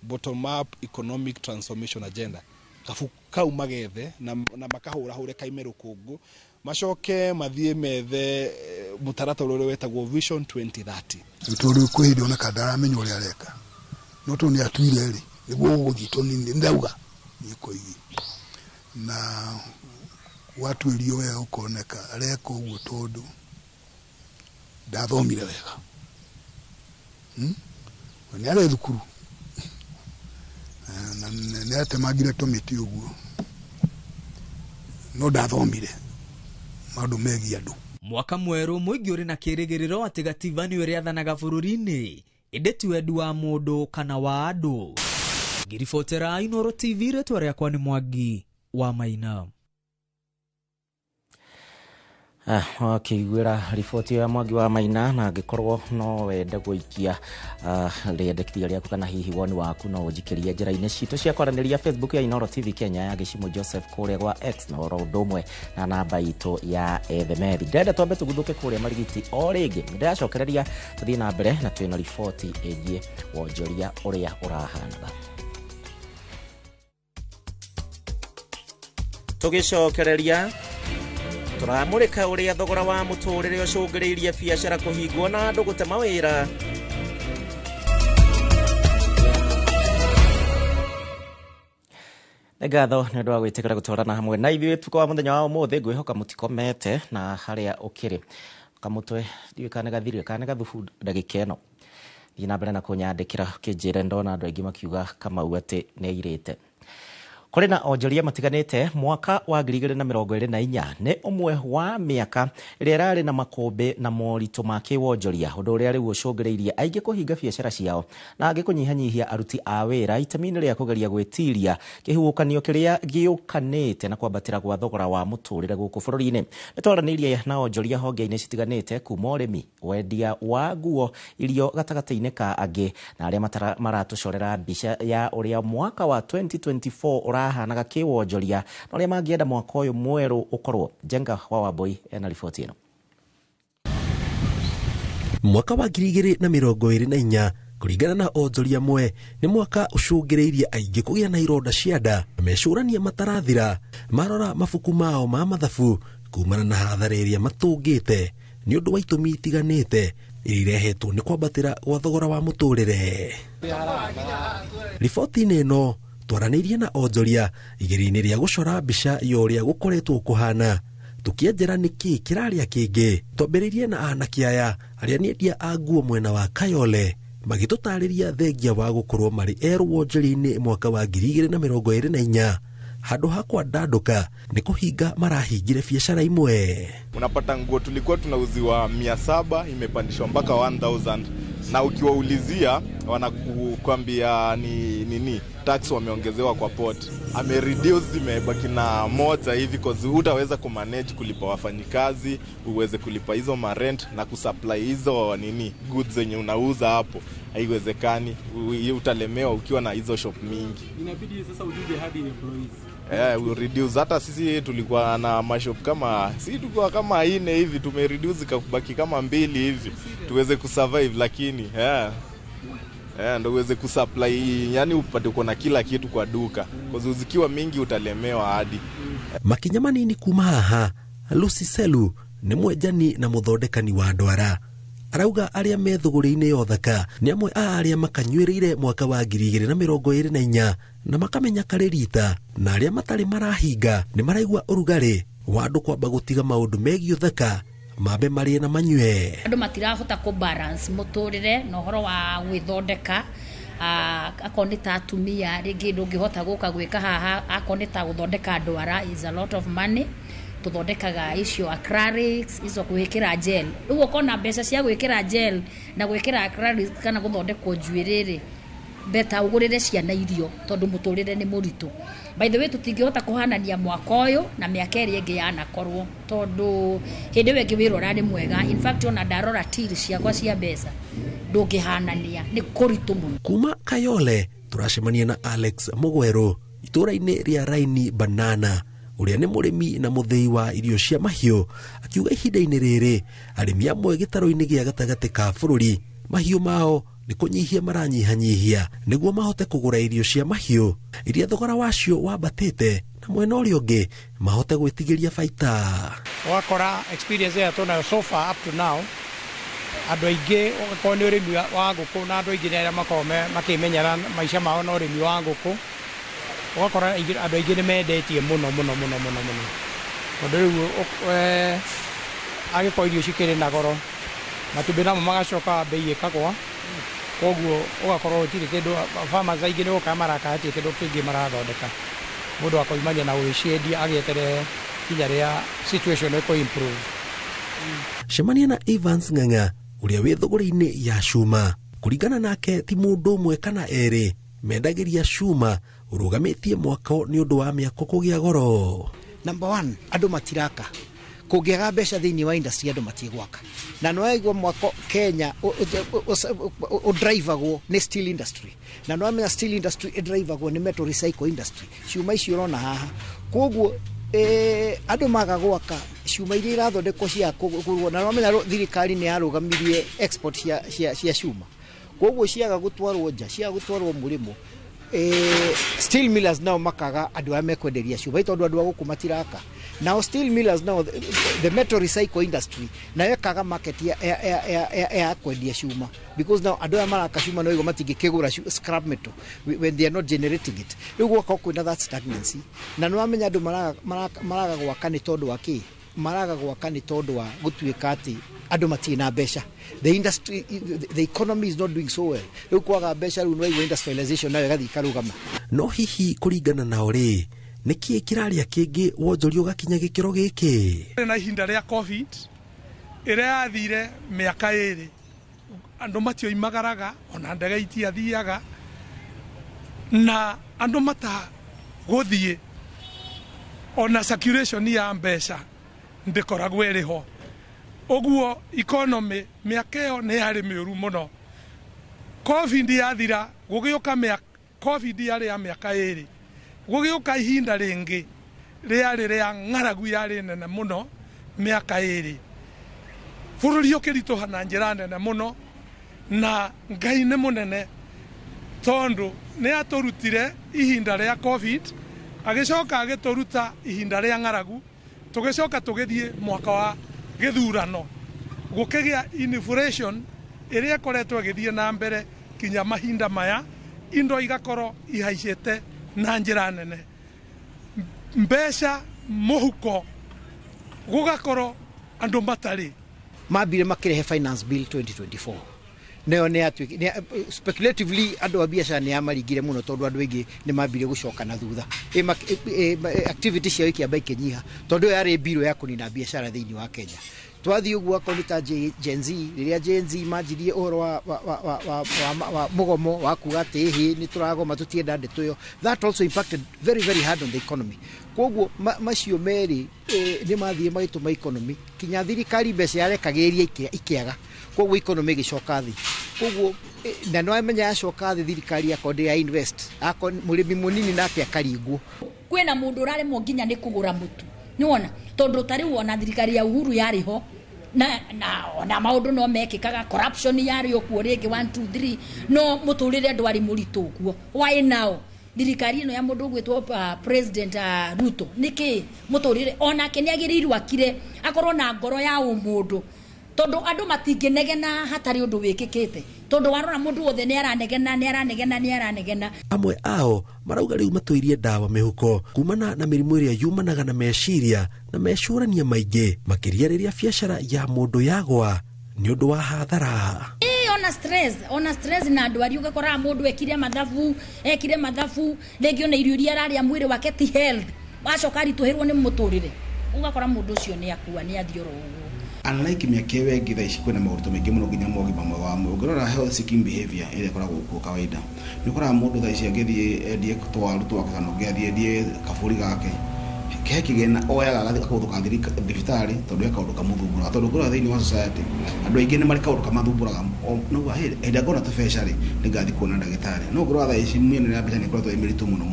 bottom up economic transformation agenda gabuku kau magethe na makahå ra hå re kaime rå kå ngå macoke mathiä methe må taratara å rä wetagwo vision 2030 tå rä kwä hä ndä ona kandaramenya å rä areka no tå nä atuire rä nä guo gå thiä tå nä ndauga na watu ilio wega ukoneka areka uguo tondu ndathomire wega ni are thukuru na ne atemagire tomiti uguo no ndathomire maundu megia andu mwaka mweru muingi uri na kirigiriro ati gatiba ni uri athanaga bururi-ini indi ti wendi wa mundu kana wa andu. Ngiribotera Inooro TV retwa riakwa ni Mwangi wa Maina. Wakĩiguĩra riboti ya Mwangi wa Maina na angĩkorwo no wende gũikia rĩendekithia rĩaku kana hihi woni waku no ũnjikĩrie njĩra-inĩ citũ cia kwaranĩria Facebook ya Inooro TV Kenya ya Gĩcimo Joseph kũrĩa gwa X na oro ũndũ ũmwe na namba itũ ya Ethemethi. Ndĩrenda twambe tũguthũke kũrĩa Marigiti o rĩngĩ. Ndĩracokereria tũthiĩ na mbere na twĩna riboti ĩgiĩ wonjoria ũrĩa ũrahanaga. Tũgĩcokereria turamurika uria thogora wa muturire ucungiriirie biashara kuhingwo na andu gutema wira. Ngatho nĩ ũndũ wa gwĩtĩkĩra gũtwarana hamwe na ithuĩ tuko wa mũthenya wa ũmũthĩ ngwĩhoka mũtikomete na harĩa ũkĩrĩ kamũtwe ndiũĩ kana gathirire kana gathubu ndagĩka ĩno thiĩ na mbere na kũnyandĩkĩra kĩnjĩre ndona andũ aingĩ makiuga Kamau atĩ nĩ airĩte. Kũrĩ na onjoria matiganĩte mwaka wa 2024 nĩ ũmwe wa mĩaka ĩrĩa ĩrarĩ na makũmbĩ na moritũ ma kĩwonjoria ũndũ ũrĩa rĩu ũcũngĩrĩirie aingĩ kũhinga biacara ciao na angĩ kũnyihanyihia aruti a wĩra itemi-inĩ rĩa kũgeria gwĩtiria kĩhuhũkanio kĩrĩa gĩũkanĩte na kwambatĩra gwa thogora wa mũtũrĩre gũkũ bũrũri-inĩ. Nĩtwaranĩirie na onjoria honge-inĩ citiganĩte kuma ũrĩmi, wendia wa nguo, irio gatagatĩ-inĩ ka angĩ na arĩa maratũcorera mbica ya ũrĩa mwaka wa 2024 hanaga kĩwonjoria na ũrĩa mangĩenda mwaka ũyũ mwerũ ũkorwo. Jenga wa Wambui ena riboti ĩno. Mwaka wa 2024 kũringana na onjoria mwe nĩ mwaka ũcũngĩrĩirie aingĩ kũgĩa na ironda cia nda mecũrania matarathira marora mabuku mao ma mathabu kumana na hathara ĩrĩa matũngĩte nĩ ũndũ wa itũmi itiganĩte iria irehetwo nĩ kwambatĩra gwa thogora wa mũtũrĩre. Riboti-inĩ ĩno twaranĩirie na onjoria igĩrĩ-inĩ rĩa gũcora mbica ya ũrĩa gũkoretwo kũhana tũkĩenjera nĩkĩ kĩrarĩa kĩngĩ. Twambĩrĩirie na anake aya arĩa nĩ endia a nguo mwena wa Kayole magĩtũtarĩria thengia wa gũkorwo marĩ erũ wonjoria-inĩ mwaka wa 2024 handũ hakwa ndandũka nĩ kũhinga marahingire biacara imwe. Unapata nguo tulikuwa tunauziwa 700 imepandishwa mpaka 1000 na ukiwaulizia wanakuambia ni nini tax wameongezewa kwa port. Reduce zimebaki na moja hivi cause hutaweza kumanage kulipa wafanyikazi, uweze kulipa hizo rent na kusupply hizo goods zenye unauza hapo. Haiwezekani, utalemewa ukiwa na hizo shop mingi. Inabidi sasa ujuje hadi employees. We reduce. Hata sisi tulikuwa na mashop kama tulikuwa kama 4 hivi, tumereduce kabaki kama 2 hivi tuweze kusurvive, lakini ndio uweze kusupply, yani upate uko na kila kitu kwa duka, kwa sababu zikiwa mingi utalemewa hadi. Makinya manini kuma haha Lucy Selu nĩ mwenjani na mũthondekani wa ndwara arauga arĩa me thũgũrĩ-inĩ ya ũthaka nĩ amwe a arĩa makanyuĩrĩire mwaka wa 2024 na makamenya karĩ rita, na arĩa matarĩ marahinga nĩ maraigua ũrugarĩ wa andũ kwamba gũtiga maũndũ megiĩ ũthaka mambe marĩ na manyue. Andũ matirahota ku balance mũtũrĩre na ũhoro wa gwĩthondeka. Akoni ta atumia rĩngĩ ndũngĩhota gũka gwĩka haha, akoni ta gũthondeka ndwara is a lot of money. Tuthondekaga icio acrylics, izo gwĩkĩra gel. Rĩu ũkona mbeca cia gwĩkĩra gel na gwĩkĩra acrylics kana gũthondekwo njuĩrĩ beta ũgũrĩre ciana irio tondũ mũtũrĩre nĩ mũritũ. By the way, tutingĩhota kũhanania mwaka ũyũ na mĩaka ĩrĩa ĩngĩ yanakorwo tondũ hĩndĩ ĩyo ĩngĩ wĩra ũrarĩ mwega. In fact ona ndarora till ciakwa cia mbeca ndũngĩhanania, nĩ kũritũ mũno. Kuma Kayole turacemania na Alex Mugwero itũra-inĩ rĩa Raini Banana, uria nĩ mũrĩmi na mũthĩi wa irio cia mahiũ, akiuga ihinda-inĩ rĩrĩ arĩmi amwe gĩtaro-inĩ gĩa gatagatĩ ka bũrũri mahiũ mao nĩ kũnyihia maranyihanyihia nĩguo mahote kũgũra irio cia mahiũ iria thogora wacio wambatĩte, na mwena ũrĩa ũngĩ mahote gwĩtigĩria baita. Wakora experience ya tuna so far up to now, andũ aingĩ ũgakorwo nĩ ũrĩmi wa ngũkũ na andũ aingĩ nĩ arĩa makome makĩmenyera maica mao na ũrĩmi wa ngũkũ, ũgakora andũ aingĩ nĩ mendetie mũno tondũ rĩu agĩkorwo irio cikĩrĩ na goro, matumbĩ namo magacoka bei ĩkagwa, koguo ũgakorwo gũtirĩ kĩndũ farmers aingĩ nĩ gũkaya marakatia kĩndũ kĩngĩ marathondeka, mũndũ akoimania na ũgĩciendia agĩeterere kinya rĩa situation ĩko improve. Cemania na Evans Ng'ang'a uria wĩ thũgũrĩ-inĩ ya cuma. Kũringana nake ti mũndũ ũmwe kana erĩ mendagĩria cuma ũrũgamĩtie mwako nĩ ũndũ wa mĩako kũgĩa goro. Number 1, andũ matiraka. Kũngĩaga mbeca thĩinĩ wa industry andũ matigwaka. Na no aigua mwako Kenya drivagwo nĩ steel industry. Na no amenya steel industry drivagwo nĩ metal recycle industry. Cuma icio ũrona haha. Koguo andũ maga gwaka cuma iria irathondekwo cia kũgũrwo, na no amenya thirikari nĩ yarũgamirie export cia cuma. Koguo ciaga gũtwarwo nja, ciaga gũtwarwo mũrĩmo. Steel millers nao makaga andũ arĩa mekwenderia cuma tondũ andũ a gũkũ matiraka. Now steel millers now the metal recycle industry na yakaga market ya kwendia cuma, because now andũ arĩa maraka cuma no igoma matingĩkĩgũra scrap metal when they are not generating it. Rĩu gwaka kwĩna that stagnancy, na no amenya andũ maraga gwaka nĩ tondũ wa kĩ? Maraga gwaka nĩ tondũ wa gũtuĩka atĩ andũ matirĩ na mbeca. The industry, the economy is not doing so well. Rĩu kwaga mbeca rĩu no industrialization nayo ĩgathiĩ ĩkarũgama. No hihi kũringana nao rĩ, nĩkĩ kĩraria kĩngĩ wonjoria ũgakinya gĩkĩro gĩkĩ? Na ihinda rĩa COVID ĩrĩa yathire mĩaka ĩrĩ, andũ matioimagaraga, ona ndege itiathiaga, na andũ matagũthiĩ, ona circulation ya mbeca ndĩkoragwo ĩrĩ ho. Ũguo economy mĩaka ĩyo nĩ yarĩ mĩũru mũno. COVID yathira, gũgĩũka COVID yarĩ ya mĩaka ĩrĩ, gũgĩũka ihinda rĩngĩ rĩarĩ rĩa ng'aragu yarĩ nene mũno mĩaka ĩrĩ. Bũrũri ũkĩritũha na njĩra nene mũno, na Ngai nĩ mũnene tondũ nĩ atũrutire ihinda rĩa COVID, agĩcoka agĩtũruta ihinda rĩa ng'aragu, tũgĩcoka tũgĩthiĩ mwaka wa gĩthurano, gũkĩgĩa inflation ĩrĩa ĩkoretwo ĩgĩthiĩ na mbere kinya mahinda maya, indo igakorwo ihaicĩte na njĩra nene. Mbeca mũhuko gũgakorwo andũ matarĩ. Mambire makĩrehe finance bill 2024. Nayo nĩ speculatively andũ a biacara nĩ amaringire mũno tondũ andũ aingĩ nĩ mambire gũcoka na thutha. Activity ciao ikĩamba ikĩnyiha tondũ yarĩ bill ya kũnina biacara thĩinĩ wa Kenya. Twathiĩ ũguo akorwo nĩ ta Gen Z, rĩrĩa Gen Z manjirie ũhoro wa mũgomo wa kuga atĩ hĩ nĩ tũragoma tũtienda ndeto ĩyo. That also impacted very very hard on the economy. Koguo macio merĩ nĩ mathiĩ magĩtũma economy kinya thirikari mbeca yarekagĩrĩria ikĩaga, koguo economy ĩgĩcoka thĩ. Koguo na no amenya yacoka thĩ thirikari yakorwo ya invest, mũrĩmi mũnini nake akaringwo. Kwĩna mũndũ ũraremwo nginya nĩ kũgũra mũtu, nĩwona tondũ tarĩu ona thirikari ya Uhuru yarĩ ho na maũndũ no mekĩkaga, corruption yarĩ okuo rĩngĩ 1 2 3, no mũtũrĩre ndwarĩ mũritũ kuo. Why now thirikari ĩno ya mũndũ gwĩtwo President Ruto nĩkĩ mũtũrĩre onake nĩ agĩrĩirwo akire akorwo na ngoro ya ũmũndũ, tondũ andũ matingĩnegena hatarĩ ũndũ wĩkĩkĩte, tondũ warora mũndũ wothe nĩ aranegena. Amwe ao marauga rĩu matũirie ndawa mĩhuko kumana na mĩrimũ ĩrĩa yumanaga na meciria na mecũrania maingĩ, makĩria rĩrĩa biacara ya mũndũ yagwa nĩ ũndũ wa hathara. Ona stress na ndwari ũgakora mũndũ ekire mathabu rĩngĩ ona irio iria ararĩa mwĩrĩ wake ti health, wacoka aritũhĩrwo nĩ mũtũrĩre, ũgakora mũndũ ũcio nĩ akua nĩ athioro ũguo. Unlike mĩaka ĩyo ĩngĩ thaa ici kwĩna maũritũ maingĩ mũno nginya mogima mwega wa mwĩrĩ. Ũngĩrora health seeking behavior ĩrĩa ĩkoragwo kuo kawaida, nĩ ũkoraga mũndũ thaa ici angĩthiĩ endie twaru twake kana ũngĩathiĩ endie kabũri gake, ke kigena oyaga agathika kundu ka thibitari tondu eka undu kamuthumbura tondu kura thiini wa society andu aingi ni marika undu kamathumburaga no wa henda ngona tubecari ningathi kuona ndagitari no ngorwa tha ici miene ya mbeca ni koretwo imiritu muno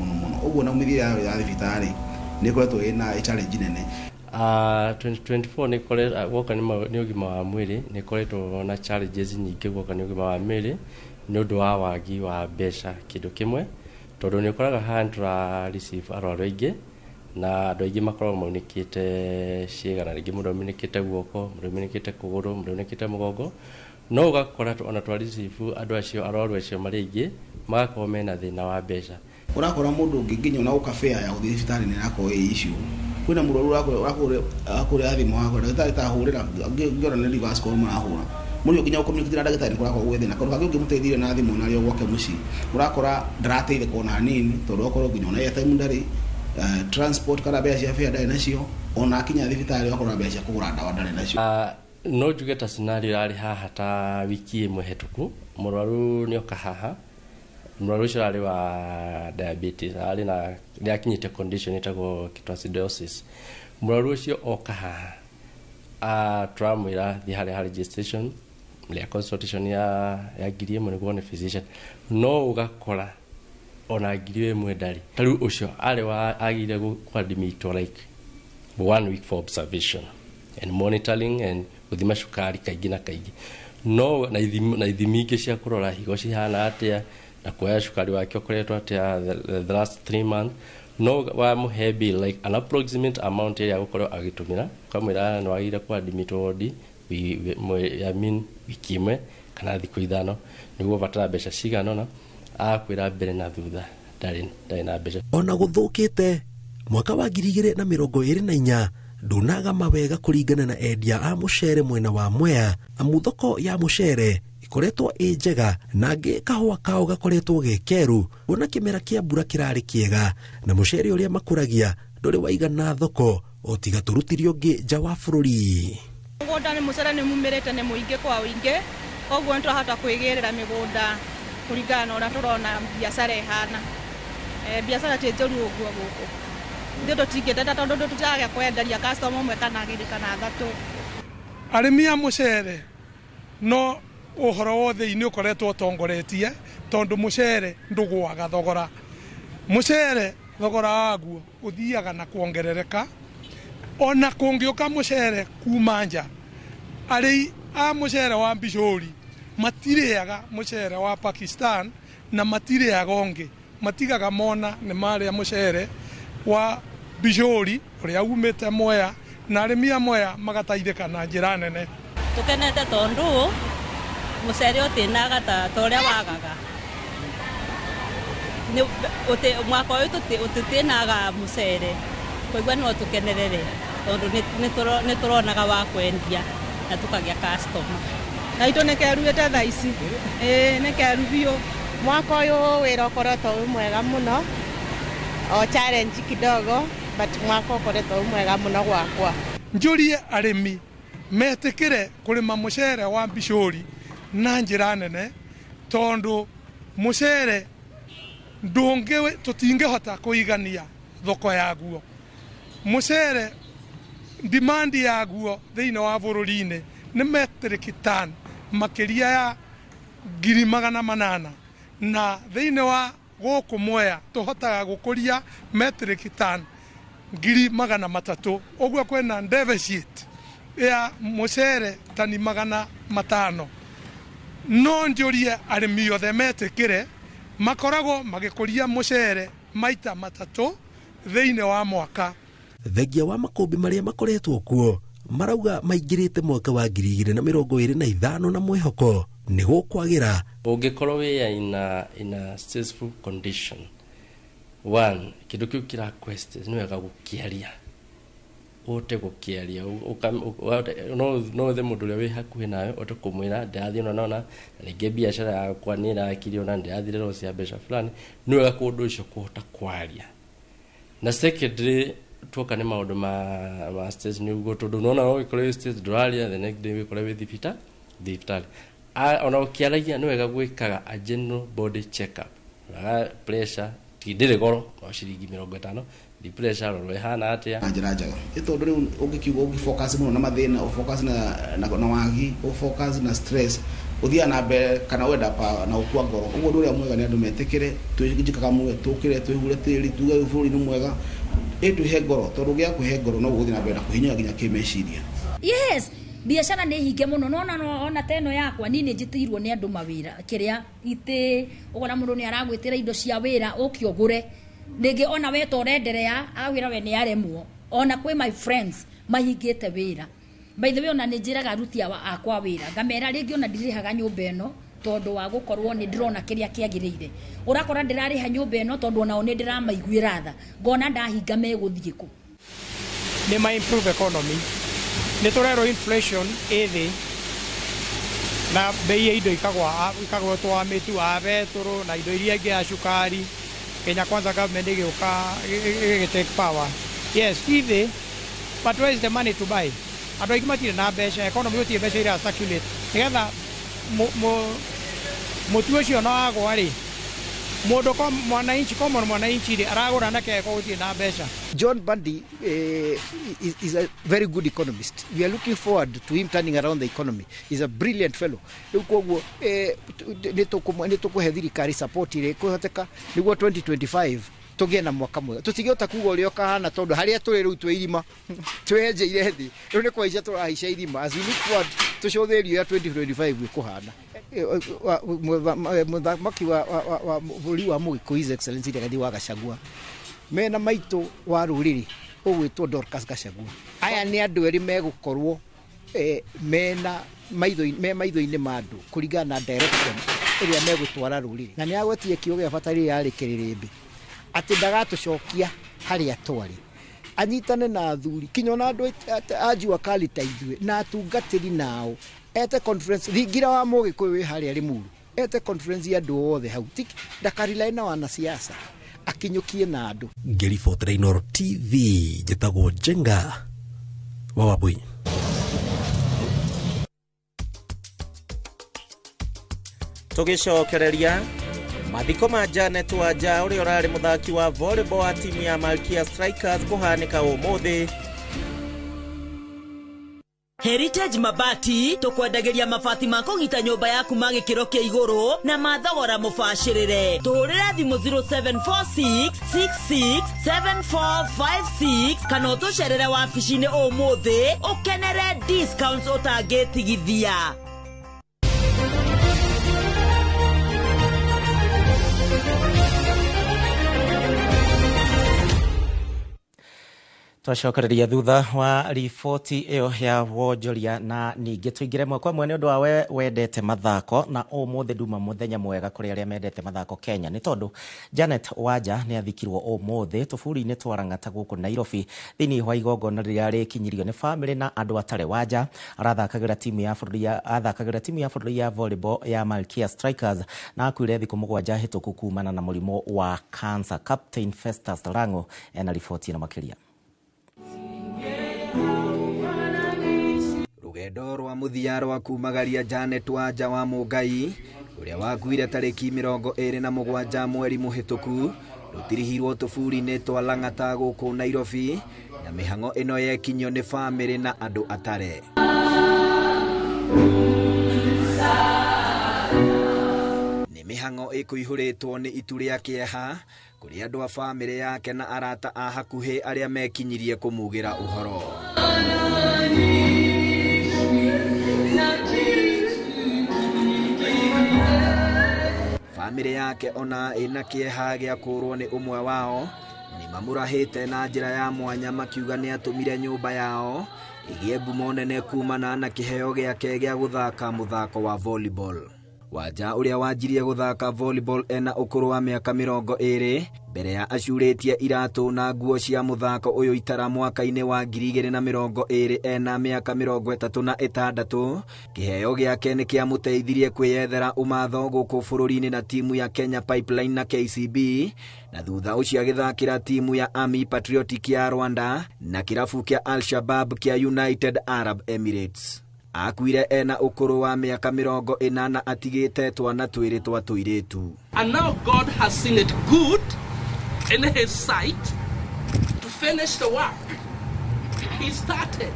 uguo na umithia ya thibitari ni koretwo ina challenge nene. 2024 ni koretwo woka ni ugima wa mwiri ni koretwo na challenges nyingi woka ni ugima wa mwiri ni undu wa wagi wa mbeca kindu kimwe tondu ni ukoraga handra receive arwaru aingi na andu aingi makoragwo maunikite ciĩga na rĩngĩ mũndũ aunikite guoko mũndũ aunikite kũgũrũ mũndũ aunikite mũgongo no ugakora ona twa receive andu acio arwaru acio marĩ aingĩ magakorwo mena thĩna wa mbeca. Urakora mundu ungi nginya una ukafea ya uthi thibitari ni nako issue kwina murwaru urakore athimo wako ndagitari ta hurira ngiora ni reverse call marahura muri nginya ukommunicate na ndagitari kurako gwethina kono kangi ungimuteithire na thimo na rio gwake muci urakora ndarateithe kona nini tondu okorwo nginya una ya time ndari transport kana mbeca cia fare ndari nacio ona akinya thibitari okorwo mbeca kugura ndawa ndari nacio. No njuge ta scenario yari haha ta wiki imwe hetũku mũrwaru nĩ oka haha mũrwaru ũcio arĩ wa diabetes arĩ na nĩakinyĩte condition ĩtagwo ketoacidosis. Mũrwaru ũcio oka haha turamwĩra thiĩ harĩa registration ya consultation ya ngiri ĩmwe nĩguo nĩ physician no ũgakora ona ngiri ĩmwe ndarĩ. Ta rĩu ũcio arĩ agire kũadmitwo like 1 week for observation and monitoring and guthima cukari kaingi na kaingi no na ithimi ingĩ cia kũrora higo cihana atĩa na kuoya cukari wake ũkoretwo atĩa the last 3 months no wamuhe bill like an approximate amount ya gũkorwo agĩtũmĩra kamwĩra no agire kũadmitwo wodi wiki ĩmwe kana thikũ ithano nĩguo batara mbeca cigana ũna akwĩra mbere na thutha ndarĩ na mbeca. Ona gũthũkĩte mwaka wa 2024 ndunaga mawega kuringana na endia a mucere mwena wa Mwea amu thoko ya mucere ikoretwo ĩ njega na ngĩ kahũa kao gakoretwo gekeru ona kĩmera kĩa mbura kĩrarĩ kĩega na mucere ũrĩa makũragia ndũrĩ waigana thoko o tiga tũrutirio ngĩ nja wa bũrũri. Mũgũnda nĩ mucere nĩ mumĩrĩte nĩ mũingĩ kwa ũingĩ koguo nĩ tũrahota kwĩgĩrĩra mĩgũnda kũringana na ũrĩa tũrona biacara ĩhana. Biacara ti njũru ũguo gũkũ ndio tũtingĩteta tondũ tũtiraga kwenderia customer ũmwe kana igĩrĩ kana athatũ. Arĩmi a mũcere no ũhoro wothe nĩ ũkoretwo ũtongoretie tondũ mũcere ndũgũaga thogora. Mũcere thogora waguo ũthiaga na kuongerereka ona kũngĩũka mũcere kuma nja. Arĩ a mũcere wa Bishori matirĩaga mũcere wa Pakistan na matirĩaga ũngĩ matigaga mona nĩ marĩa mũcere wa Bishori ũrĩa umĩte Mwea na arĩmi a Mwea magataithĩka na njĩra nene. Tũkenete tondũ mũcere ũtĩnaga ta ũrĩa wagaga. Mwaka ũyũ ũtĩnaga mũcere koguo no tũkenerere tondũ nĩ tũronaga wa kwendia na tũkagĩa customer. Na itũ nĩ keruĩte thaa ici nĩ keru biũ. Mwaka ũyũ wĩra ũkoretwo wĩ mwega mũno o challenge kidogo but mwaka ũkoretwo wĩ mwega mũno gwakwa. Njũrie arĩmi metĩkĩre kũrĩma mũcere wa Bishori na njĩra nene tondũ mũcere tũtingĩhota kũigania thoko yaguo. Mũcere demand yaguo thĩinĩ wa bũrũri-inĩ nĩ metric ton makĩria ya 800,000 na thĩinĩ wa gũkũ Mwea tũhotaga gũkũria metric ton 300,000 ũguo kwĩna deficit ya mũcere tani 500. No njũrie arĩmi othe metĩkĩre makoragwo magĩkũria mũcere maita 3 thĩinĩ wa mwaka. Thengia wa makũmbĩ marĩa makoretwo kuo marauga maingĩrĩte mwaka wa 2025 na mwĩhoko nĩ gũkwagĩra. Ũngĩkorwo wĩ in a stressful condition, one kĩndũ kĩu kĩra question nĩ wega gũkĩaria ũte gũkĩaria no the mũndũ ũrĩa wĩ hakuhĩ nawe ũte kũmwĩra ndĩrathiĩ na rĩngĩ biacara yakwa nĩ ĩrakire ona ndĩrathire ro cia mbeca fulani nĩ wega kũndũ ũcio kũhota kwaria. Na secondly tuoka nĩ maũndũ ma stress nĩ uguo tondũ unaona no gĩkorwo stress ndũraria the next day gĩkorwo wĩ thibitarĩ ona ũkĩaragia nĩ wega gwĩkaga a general body check up pressure ndire goro o ciringi 50 depression ro hana atia njira njega itondo riu ungikiuga ugifocus muno na mathina ufocus na wagi ufocus na stress uthia na mbere kana wenda pa na ukua ngoro uguo nduria mwega ni andu metikire twinjikaga mwe tukire twihure tiri tuge buri ni mwega he ngoro tondu gia kuhe ngoro no guthi na mbere na kuhinya ginya kimeciria. Yes, biashara ni hinge muno no ona teno yakwa nini njitirwo ni andu mawira kiria ite ugona mundu ni aragwitira indo cia wira ukiogure ndege ona we torenderea awira we ni aremwo ona kwi my friends mahingite wira. By the way ona njiraga ruti akwa wira ngamera ringi ona ndirihaga nyumba eno tondu wa gukorwo ni ndirona kiria kiagirire urakora ndirariha nyumba eno tondu ona oni ndiramaiguira tha ngona ndahinga meguthie ku ni ma improve economy ni turero inflation ethi na bei ya indo ikagwa twa mitu abe turu na indo iria ingi cukari Kenya Kwanza government take power. Yes, ethi, but where is the money to buy? Ando ikimatire na besha economy yote besha ira circulate nigetha mutu ucio no agwa ri mundu ko mwananchi ri aragura na ke ko uti na besha. John Bandi is a very good economist. We are looking forward to him turning around the economy. He's a brilliant fellow. Koguo ni tukuhe thirikari support ire kuhoteka niguo 2025 tugie na mwaka mwega tutigota kuga urio kahana tondu haria turi riu twirima twejeire thi riu ni kwaica turahica irima as we look forward tucotherio ya 2025 kuhana maki wa buri wa Mugiku His Excellency Rigathi wa Gachagua mena maitu wa ruriri ugwitwo Dorcas Gachagua aya ni andu eri megukorwo mena maitho-ini mandu kuringana na direction iria megutwara ruriri na ni agwetie kiugo fatari yari kiririmbi ati ndagatucokia haria twari anyitane na athuri kinyona andu ajiwa kalita ithue na atungatiri nao ete conference thigira wa Mugiku wi haria rimuru ete conference ya andu othe hau tiki ndakarilai na wana siasa akinyukie na andu. Ngiriboti Trainor TV njitagwo Jenga wa Wabui. Tugicokereria mathiko ma Janet Wanja uria urari muthaki wa volleyball wa timu ya Malkia Strikers kuhanika umuthi. Heritage Mabati tukwendageria mabati ma kugita nyumba yaku ma gikiro kia iguru na mathogora mubashirire turira thimu 0746667456 kana utucerere wabici-ini umuthi ukenere discounts utangitigithia. Twacokereria thutha wa riboti iyo ya wonjoria na ningi tuingire mwe kwa mwene undu wa wendete mathako na umuthi nduma muthenya mwega kuri aria mendete mathako Kenya ni tondu Janet Wanja ni athikirwo umuthi tuburi-ini twarangata guku Nairobi thini wa igongona riria rikinyirio ni family na andu atare. Wanja arathakagira timu ya bururi ya volleyball ya Malkia Strikers na akuire thiku 7 hituku kumana na murimo wa cancer. Captain Festus Rango ena riboti na makiria. Rugendo rwa muthia rwa kumagaria Janet Wanja wa Mungai uria wakuire tariki 27 mweri muhituku rutirihirwo tuburi-ini twa Lang'ata guku Nairobi na mihango ino yekinyo ni family na andu atare. Ni mihango ikuihuritwo ni itu ria kieha kuri andu a family yake na arata a hakuhi aria mekinyirie kumugira uhoro. Family yake ona ina kieha gia kurwo ni umwe wao ni mamurahite na njira ya mwanya makiuga ni atumire nyumba yao igie ngumo nene kumana na kiheo giake gia guthaka muthako wa volleyball. Wanja uria wanjirie guthaka volleyball ena ukuru wa miaka 20 mbere ya acuritie iratu na nguo cia muthako uyu itara mwaka-ini wa 2020 ena miaka 36. Kiheo giake ni kiamuteithirie kwiyethera umatho guku bururi-ini na timu ya Kenya Pipeline na KCB na thutha ucio agithakira timu ya Army Patriotic ya Rwanda na kirabu kia Al-Shabab kia United Arab Emirates. Akuire ena ukuru wa miaka 40 atigite twana twiri twa tuiretu. And now God has seen it good in his sight to finish the work he started.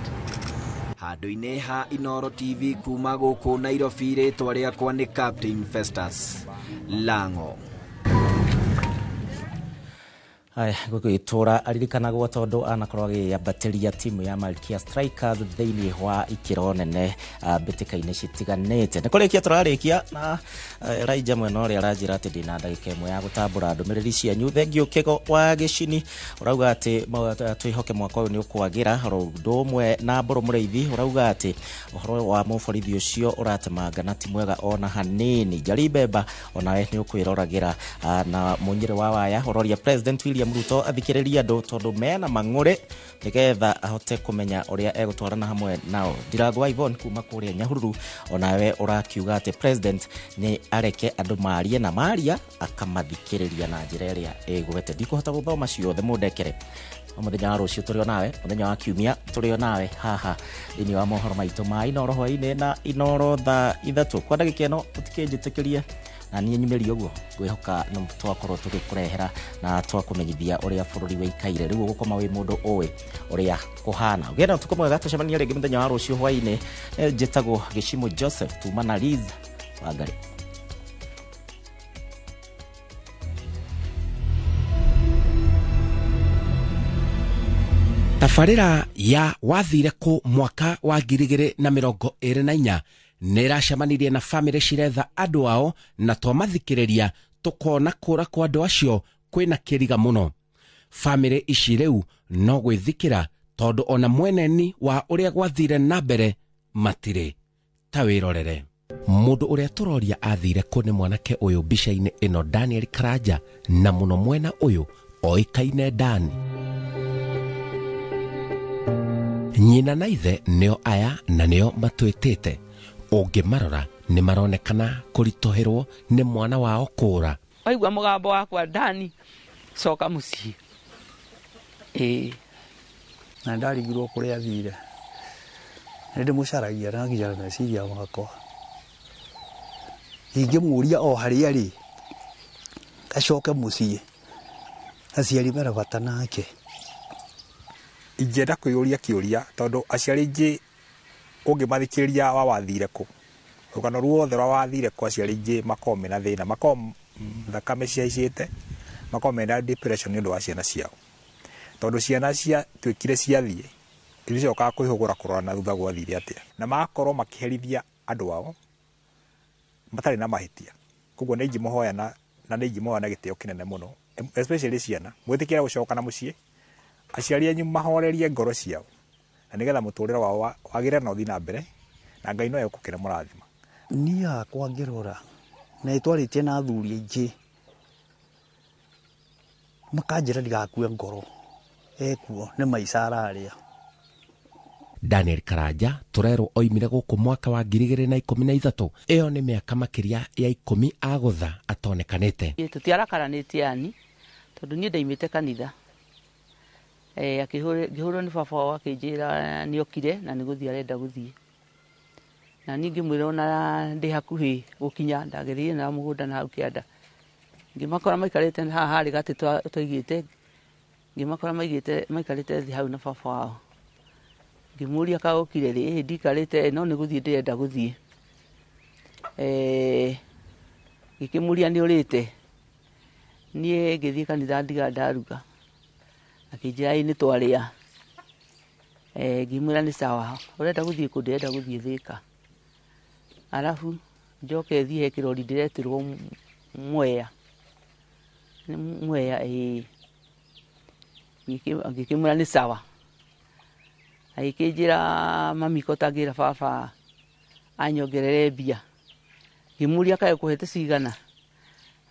Handũ-inĩ ha Inoro TV kuma gũkũ Nairobi, rĩtwa rĩakwa nĩ Captain Festus Lango. Gũgĩtũra aririkanagwo tondũ anakorwo agĩambatĩria timu ya Malkia Strikers thĩinĩ wa ikĩro nene mbĩtĩka-inĩ citiganĩte. Nĩ kũrĩkia tũrarĩkia na Raija mwena ũrĩa aranjĩra atĩ ndĩna ndagĩka ĩmwe ya gũtambũra ndũmĩrĩri cianyu. Thengio Kĩgo wa Gĩcini ũrauga atĩ twĩhoke mwaka ũyũ nĩ ũkwagĩra. Ũndũ ũmwe na Mbũrũ Mũrĩithi ũrauga atĩ ũhoro wa mũborithi ũcio ũratemanga na ti mwega ona hanini. Njari Mbemba onawe nĩ ũkwĩroragĩra na Mũnyĩrĩ wa Waya ũroria President William Ruto athikĩrĩria andũ tondũ mena mang'ũrĩ nĩgetha ahote kũmenya ũrĩa egũtwarana hamwe nao. Ndirango wa Ivon kuma kũrĩa Nyahururu onawe ũrakiuga atĩ president nĩ areke andũ marie na maria akamathikĩrĩria na njĩra ĩrĩa ĩgwete. Ndikũhota gũthoma ciothe mũndekere. Mũthenya wa rũciũ tũrĩ o nawe, mũthenya wa kiumia tũrĩ o nawe haha thĩinĩ wa mohoro maitũ ma Inoro hwaĩ-inĩ na Inoro thaa 3. Kwa ndagĩka ĩno ũtikĩnjĩtĩkĩrie na niĩ nyumĩrie ũguo ngwĩhoka nĩ twakorwo tũgĩkũrehera na twakũmenyithia ũrĩa bũrũri wĩikaire. Rĩu ũgũkoma wĩ mũndũ ũĩ ũrĩa kũhana. Ũgĩe na ũtukũ mwega, tũcemania rĩngĩ mũthenya wa rũciũ hwaĩ-inĩ. Njĩtagwo Gĩcimo Joseph tuma na Liz Wangari. Tabarĩra ya wathire kũ mwaka wa 2024 nĩracemanirie na famĩlĩ ciretha andũ ao na twamathikĩrĩria tũkona kũra kwa andũ acio kwĩna kĩriga mũno. Famĩlĩ ici rĩu no gwĩthikĩra tondũ ona mweneni wa ũrĩa gwathire na mbere matirĩ. Ta wĩrorere. Mũndũ ũrĩa tũroria athire kũ nĩ mwanake ũyũ mbica-inĩ ĩno, Daniel Karanja, na mũno mwena ũyũ oĩkaine Dani. Nyina na ithe nĩo aya na nĩo matwĩtĩte. Ũngĩmarora nĩ maronekana kũritũhĩrwo nĩ mwana wao kũra. Waigua mũgambo wakwa Dani, coka mũciĩ. Na ndarigirwo kũrĩa athire. Nĩndĩmũcaragia na nginya meciria makwa. Ingĩmũria o harĩa arĩ, acoke mũciĩ. Aciari mena bata nake. Ingĩenda kwĩyũria kĩũria tondũ aciari aingĩ ũngĩmathikĩrĩria wa wathire kũ. Rũgano ruothe rwa wathire kũ aciari aingĩ makoragwo mena thĩna, makoragwo thakame ciaicĩte, makoragwo mena depression nĩ ũndũ wa ciana ciao. Tondũ ciana ciatuĩkire ciathiĩ, iricokaga kwĩhũgũra kũrora na thutha gwathire atĩa. Na magakorwo makĩherithia andũ ao matarĩ na mahĩtia. Koguo nĩ ingĩmũhoya na nĩ ingĩmũhoya na gĩtĩo kĩnene mũno, especially ciana. Mwĩtĩkĩre gũcoka na mũciĩ, aciari anyu mahorerie ngoro ciao na nĩgetha mũtũrĩre wao wagĩre na ũthiĩ na mbere na Ngai no egũkĩra mũrathima. Niĩ hakwa ngĩrora na itwarĩtie na athuri aingĩ makanjĩra ndigakue ngoro, ekuo nĩ maica ararĩa. Daniel Karanja tũrerwo oimire gũkũ mwaka wa 2013. Ĩyo nĩ mĩaka makĩria ya 10 agũtha atonekanĩte. Tũtiarakaranĩtie yani tondũ niĩ ndaimĩte kanitha. Akĩhũrwo nĩ baba wao akĩnjĩra nĩokire na nĩgũthiĩ arenda gũthiĩ. Na niĩ ngĩmwĩra ona ndĩ hakuhĩ gũkinya, ndagereire na mũgũnda na hau kĩanda. Ngĩmakora maikarĩte haha harĩ gatĩ twaigĩte, ngĩmakora maikarĩte thĩ hau na baba wao. Ngĩmũria kagũkire rĩ, ndikarĩte no nĩgũthiĩ ndĩrenda gũthiĩ. Ngĩkĩmũria nĩ ũrĩte. Niĩ ngĩthiĩ kanitha ndiga ndaruga. Akĩnjĩra nĩ twarĩa. Ngĩmwĩra nĩ sawa, ũrenda gũthiĩ kũ? Ndĩrenda gũthiĩ Thĩka. Arabu njoke thiĩ he kĩrori ndĩretirwo Mwea. Mwea ngĩkĩmwĩra nĩ sawa. Agĩkĩnjĩra mami kotangĩra baba anyongerere mbia. Ngĩmũria kaĩ kũhete cigana?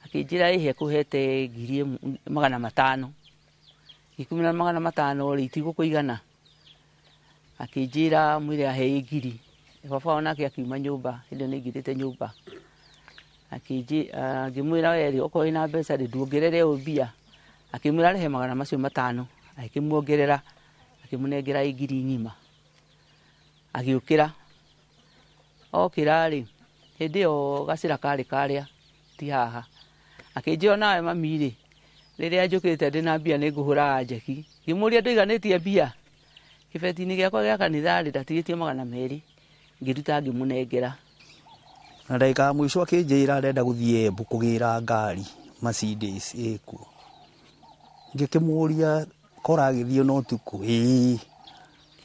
Akĩnjĩra he kũhete 500. Ngĩkĩmwĩra 500 rĩ itigũkũigana. Akĩnjĩra mwĩre ahe 1000. Baba wao nake akiuma nyũmba, hĩndĩ nĩ aingĩrĩte nyũmba. Ngĩmwĩra we okorwo ina mbeca ndũongerere o mbia. Akĩmwĩra rehe 500 macio 5. Akĩmuongerera, akĩmunengera 1000 ng'ima. Agĩũkĩra. Okĩra rĩ, hĩndĩ ĩyo gacĩra karĩ karĩa ti haha. Akĩnjĩra nawe mami rĩ, riria njukite ndina mbia ni nguhuraga njeki ngimuria nduiganitie mbia kibeti-ini giakwa gia kanitha ndatigitie 200 ngiruta ngimunengera na ndagika mwisho akinjira arenda guthie Embu kugira ngari Mercedes ikuo ngikimuria kora agithio no tuku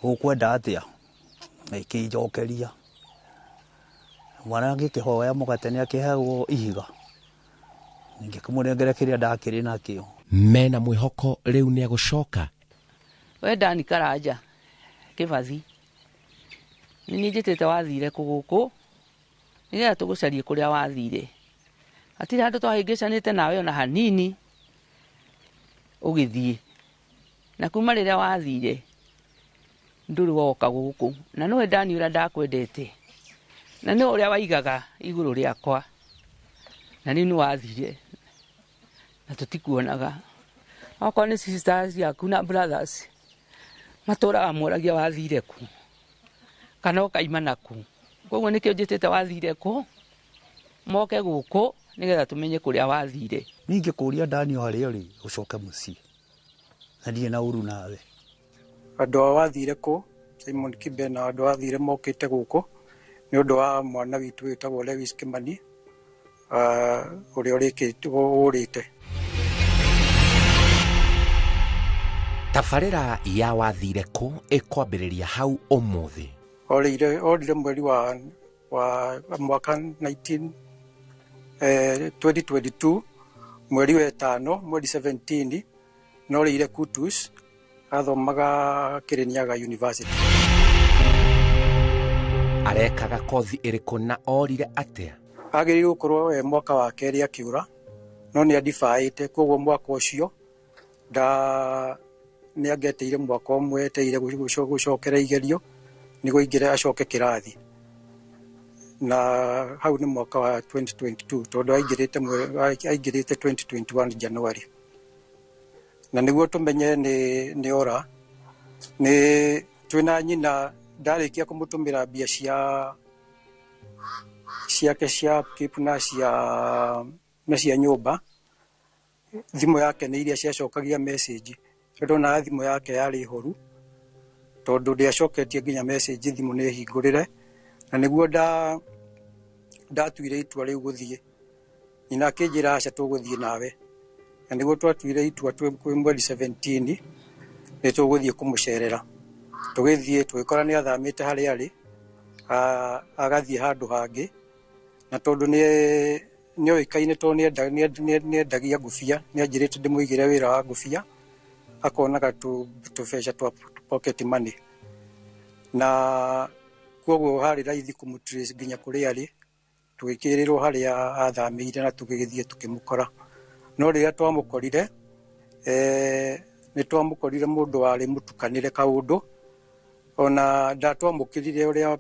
ukwenda atia ikinjokeria mwana ngikihoya mugate ni akihagwo ihiga ngikimunengera kiria ndakiri nakio mena mwihoko riu ni agucoka we Dani Karanja kibathi ni njitite wathire kuguku nigetha tugucarie kuria wathire atire handu twahingicanite nawe ona hanini ugithie na kuma riria wathire nduri woka guku na niwe Dani uria ndakwendete na ni uria waigaga iguru riakwa na ni wathire na tutikuonaga akwa ni sisters yaku na brothers maturaga moragia wathire ku kana ukaima naku koguo nikio njitite wathire ku moke guku nigetha tumenye kuria wathire ninge kuria Dani haria ri ucoke mucii na ndie na uru nawe andu wathire ku Simon Kibe na andu wathire mokite guku ni undu wa mwana witu witagwo Lewis Kimani uria urite tabarĩra ya wathire ku ikwambĩrĩria hau umuthi orire mweri wa mwaka 2022 mweri wa 5 mweri 17 norire Kutus athomaga Kirinyaga University arekaga kothi ĩrĩkũ na orire atia agĩrĩirwo gũkorwo mwaka wa kerĩ akiura no nĩ adifaĩte koguo mwaka ũcio nĩ angeteire mwaka ũmwe eteire gucokera igerio nĩguo ingĩre acoke kĩrathi na hau nĩ mwaka wa 2022 tondũ aingĩrĩte 2021 January na nĩguo tũmenye nĩ ora nĩ twĩna nyina ndarĩkia kũmũtũmĩra mbia ciake cia keep na cia nyũmba thimũ yake nĩ iria ciacokagia message ndona thimũ yake yarĩ horu tondũ ndiacoketie nginya message thimũ nĩ hingũrĩre na nĩguo ndatuire itua rĩu gũthiĩ nyina akĩnjĩra aca tũgũthiĩ nawe na nĩguo twatuire itua kwĩ mweri 17 nĩ tũgũthiĩ kũmũcerera tũgĩthiĩ tũgĩkora nĩ athamĩte harĩa arĩ agathiĩ handũ hangĩ na tondũ nĩ oĩkaine tondũ nĩ endagia ngũbia nĩ anjĩrĩte ndĩmũigĩre wĩra wa ngũbia akonaga tũbeca twa pocket money na koguo harĩ raithi kũmũtrace nginya kũrĩa arĩ tũgĩkĩrĩrwo harĩa athamĩire na tũgĩgĩthiĩ tũkĩmũkora no rĩrĩa twamũkorire nĩ twamũkorire mũndũ warĩ mũtukanĩre kaũndũ ona ndatwamũkĩrire ũrĩa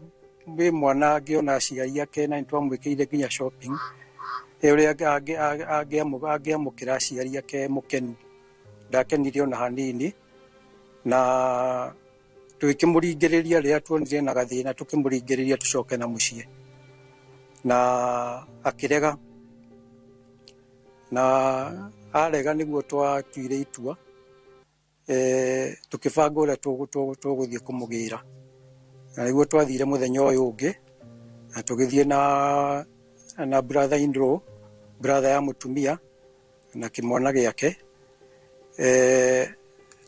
wĩ mwana angĩona aciari ake na nĩ twamwĩkĩire nginya shopping ũrĩa angĩamũkĩra aciari ake mũkenu ndakenire ona hanini na tũkĩmũringĩrĩria rĩrĩa tuonire na gathĩna tũkĩmũringĩrĩria tũcoke na mũciĩ na akĩrega na arega nĩguo twatuire itua tũkĩbanga ũrĩa tũgũthiĩ kũmũgĩra na nĩguo twathire mũthenya ũyũ ũngĩ na tũgĩthiĩ na brother in law brother ya mũtumia na kĩmwana gĩake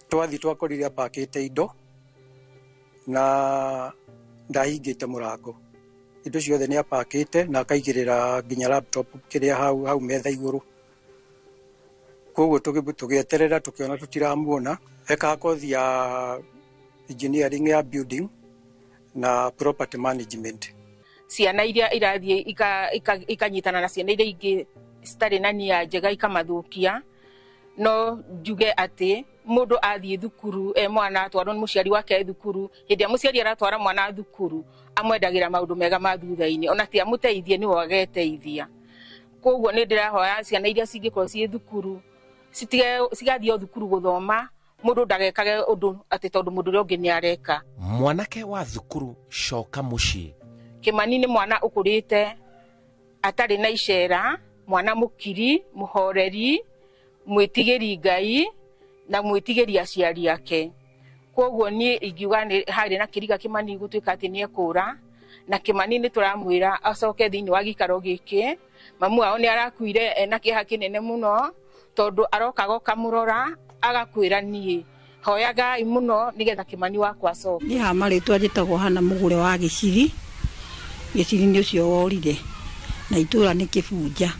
twathiĩ twakorire apakĩte indo na ndahingĩte mũrango indo ciothe nĩ apakĩte na akaigĩrĩra nginya laptop kĩrĩa hau metha igũrũ koguo tũgĩeterera tũkĩona tũtiramuona ekaga kothi ya engineering ya building na property management ciana iria irathiĩ ikanyitana na ciana iria ingĩ citarĩ na nia njega ikamathukia no njuge atĩ mũndũ athiĩ thukuru mwana atwarwo nĩ mũciari wake thukuru hĩndĩ ya mũciari aratwara mwana thukuru amwendagĩra maũndũ mega ma thutha-inĩ ona ti amũteithie nĩ wageteithia koguo nĩ ndĩrahoya ciana iria cingĩkorwo ciĩ thukuru cigathiĩ thukuru gũthoma mũndũ ndagekage ũndũ atĩ tondũ mũndũ ũrĩa ũngĩ nĩ areka mwanake wa thukuru coka mũciĩ Kimani nĩ mwana ũkũrĩte atarĩ na icera mwana mũkiri mũhoreri mwitigiri Ngai na mwitigiri aciari ake. Koguo ni ingiuga ni hari na Kiriga Kimani gutuika ati ni ekura na Kimani ni turamwira acoke thiini wa gikaro giki. Mamu ao ni arakuire na kiha kinene muno tondu aroka gokamurora agakwira nie hoya Ngai muno nigetha Kimani wakwa acoke. Ni ha maritwa njitagwo Hana Mugure wa Giciri. Giciri ni ucio worire na itura ni Kibunja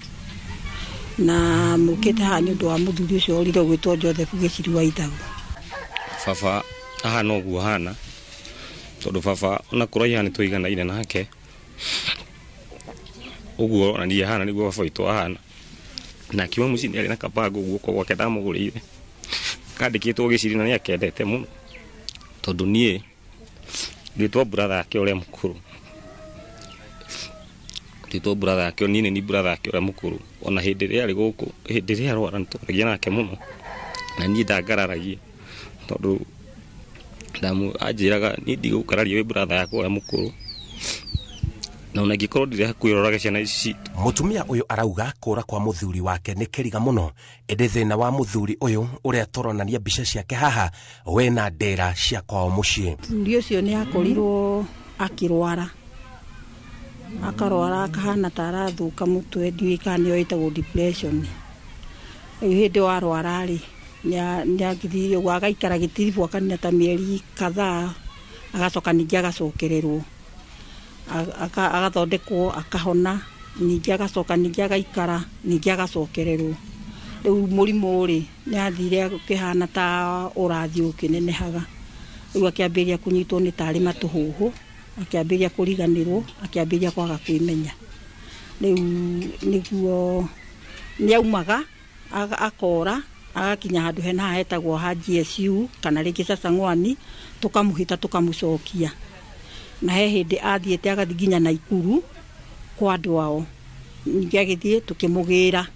na mukite ha ni undu wa muthuri ucio worire gwitwo Joseph Giciri wa Ithagu. Baba aha no guo hana tondu baba ona kuraiha ni tuiganaine nake uguo na ni hana niguo baba itu hana na kiwa mucini ari na kabango guoko gwake ndamugurire kandikitwo Giciri na ni akendete muno tondu nie nditwo brother yake uria mukuru nditwo brother yake nini ni brother yake uria mukuru ona hindi ria ari guku hindi ria arwara nturagia nake muno na ni ndagararagia tondu ndamu ajiraga ni ndigukararia we brother yako uria mukuru na ona gikorwo ndire hakuirora ciana ici. Mutumia uyu arauga kura kwa muthuri wake ni kiriga muno ende thina wa muthuri uyu uria turonania mbica ciake haha wena ndera cia kwao mucii. Muthuri ucio ni akorirwo akirwara akarwara akahana tarathuka mutwe ndiwikani oitagwo depression. Hindi warwara ri ni agithirio gwagaikara gitiribu akanina ta mieri kadhaa agacoka ningi agacokererwo agathondekwo akahona ningi agacoka ningi agaikara ningi agacokererwo. Riu murimu ri ni athire ukihana ta urathi ukinenehaga riu akiambiria kunyitwo ni tari matuhuhu akiambiria kuriganirwo akiambiria kwaga kwimenya. Riu niguo ni aumaga akora agakinya handu hena hetagwo ha GSU kana ringi Sasang'wani tukamuhita tukamucokia na he hindi athiete agathiginya Naikuru kwa andu ao ningi agithie tukimugira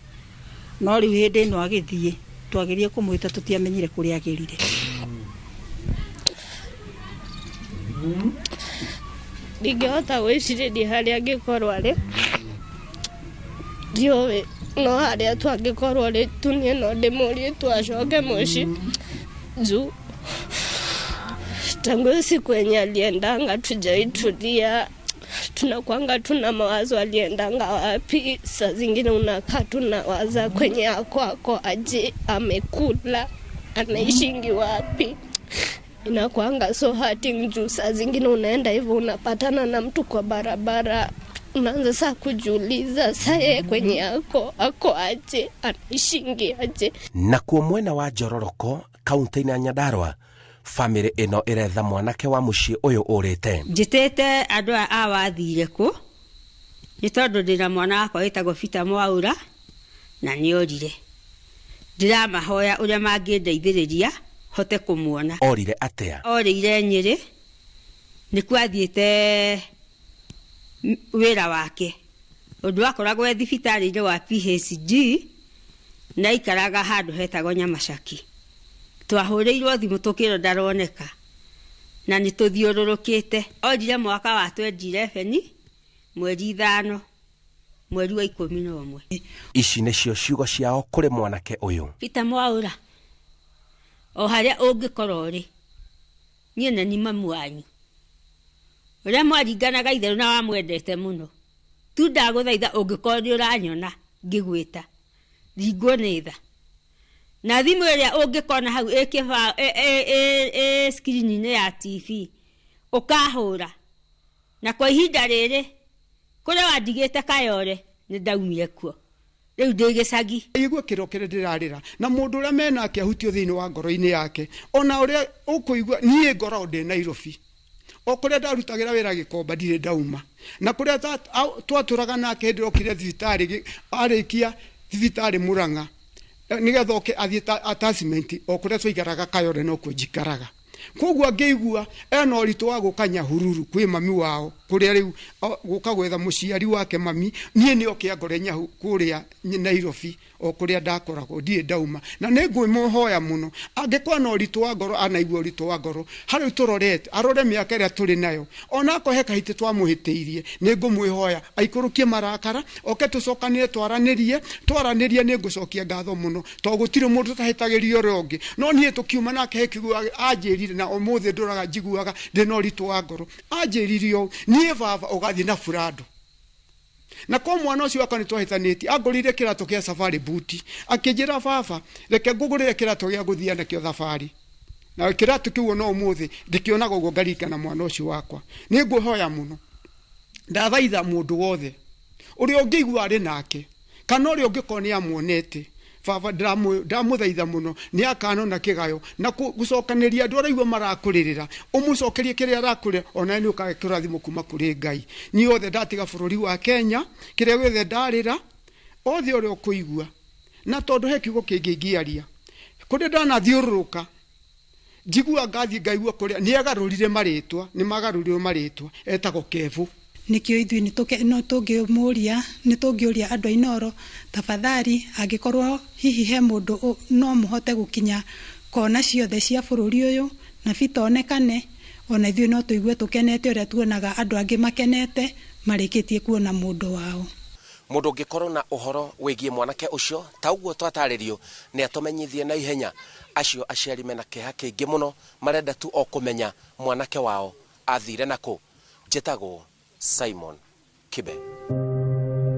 no riu hindi no agithie twagirie kumuhita tutiamenyire kuria agirire. Ndingehota gwiciria haria angikorwo ari ndiuwi no haria twangikorwo ri tunie no ndimurie twacoke muci juu tangu siku yenye aliendanga tujaitulia tunakwanga tuna mawazo aliendanga wapi. Saa zingine unakaa tunawaza kwenye ako aje amekula anaishingi wapi. Inakwanga so hurting juu saa zingine unaenda hivyo unapatana na mtu kwa barabara unaanza saa kujiuliza saa kwenye ako aje anaishingi aje. Na kuo mwena wa Njororoko kaunti-ini ya Nyandarua family ino iretha mwanake wa mucii uyu urite. Njitete andu a wathire ku ni tondu ndina mwana wakwa witagwo Peter Mwaura na ni orire ndiramahoya uria mangindeithiriria hote kumuona. Orire atia? Orire Nyeri ni kwathiete wira wake undu akoragwo thibitari-ini wa PHG na ikaraga handu hetagwo Nyamacaki. Twahurirwo thimu tukiro ndaroneka na ni tuthiururukite. Orire mwaka wa 2011 mweri 5 mweri wa 11. Ici nicio ciugo ciao kuri mwanake uyu Peter Mwaura o haria ungikorwo ri nie na ni mamu wanyu uria mwaringanaga itheru na wamwendete muno tu ndaguthaitha ungikorwo ni uranyona ngigwita ringwo ni tha na thimu iria ungikona hau ikiva screen-ini ya TV ukahura na kwa ihinda riri kuria wandigite Kayore ni ndaumire kuo riu ndi gicagi. Igua kirokere ndirarira na mundu uria menake ahutio thiini wa ngoro-ini yake ona uria ukuigua nie ngoro ndi Nairobi o kuria ndarutagira wira Gikomba ndire ndauma na kuria twaturaga nake ndirokire thibitari arikia thibitari Murang'a nigetha oke athie attachment o kuria twaigaraga Kayore no kujikaraga koguo ngeigua ena uritu wa gukanya hururu kwi mami wao kuria riu guka gwetha muciari wake mami nie ni okia ngore nyahu kuria Nairobi o kuria ndakoragwo ndie ndauma na ne ngwe muhoya muno angekwa no ritu wa ngoro anaigua ritu wa ngoro hari turorete arore miaka ria turi nayo ona ko heka hite twamuhitiirie ne ngumwihoya aikurukie marakara oke tucokanire twaranirie ne ngucokia ngatho muno to gutire mundu tahitagirio rongi no nie tukiuma nake hekigu anjirire na umuthi nduraga njiguaga ndino ritu wa ngoro anjiririo nie baba ugathi na furado na kwa mwana ucio wakwa nitwahitaniti angurire kirato kia safari buti akijira baba reke ngugurire kirato gia guthia nakio safari na kirato kiu no umuthi ndikionaga ugo ngarika na mwana ucio wakwa ni nguhoya muno ndathaitha mundu wothe uri ungigua ari nake kana uri ungikoni amuonete baba ndamuthaitha muno ni akano na kigayo na gucokaniria andu araigua marakuririra umucokerie kiria arakure ona ni ukagekirathimo kuma kuri Ngai ni othe ndatiga bururi wa Kenya kiria wethe ndarira othe uri ukuigua na tondu he kiugo kingingiaria kuria ndanathiururuka njigua ngathi ngaigua kuria ni agarurire maritwa ni magarurire maritwa etagwo Kevu nikio ithui no tungimuria ni tungiuria andu ainoro tafadhali angikorwo hihi he mundu no muhote gukinya kona ciothe cia bururi uyu na bitonekane ona ithui no tuigue tukenete uria tuonaga andu angi makenete marikitie kuona mundu wao mundu ngikorwo na uhoro wigie mwanake ucio ta uguo twataririo ni atumenyithie na ihenya acio aciari mena kiha kingi muno marenda tu o kumenya mwanake wao athire naku. Njĩtagwo Simon Kibe.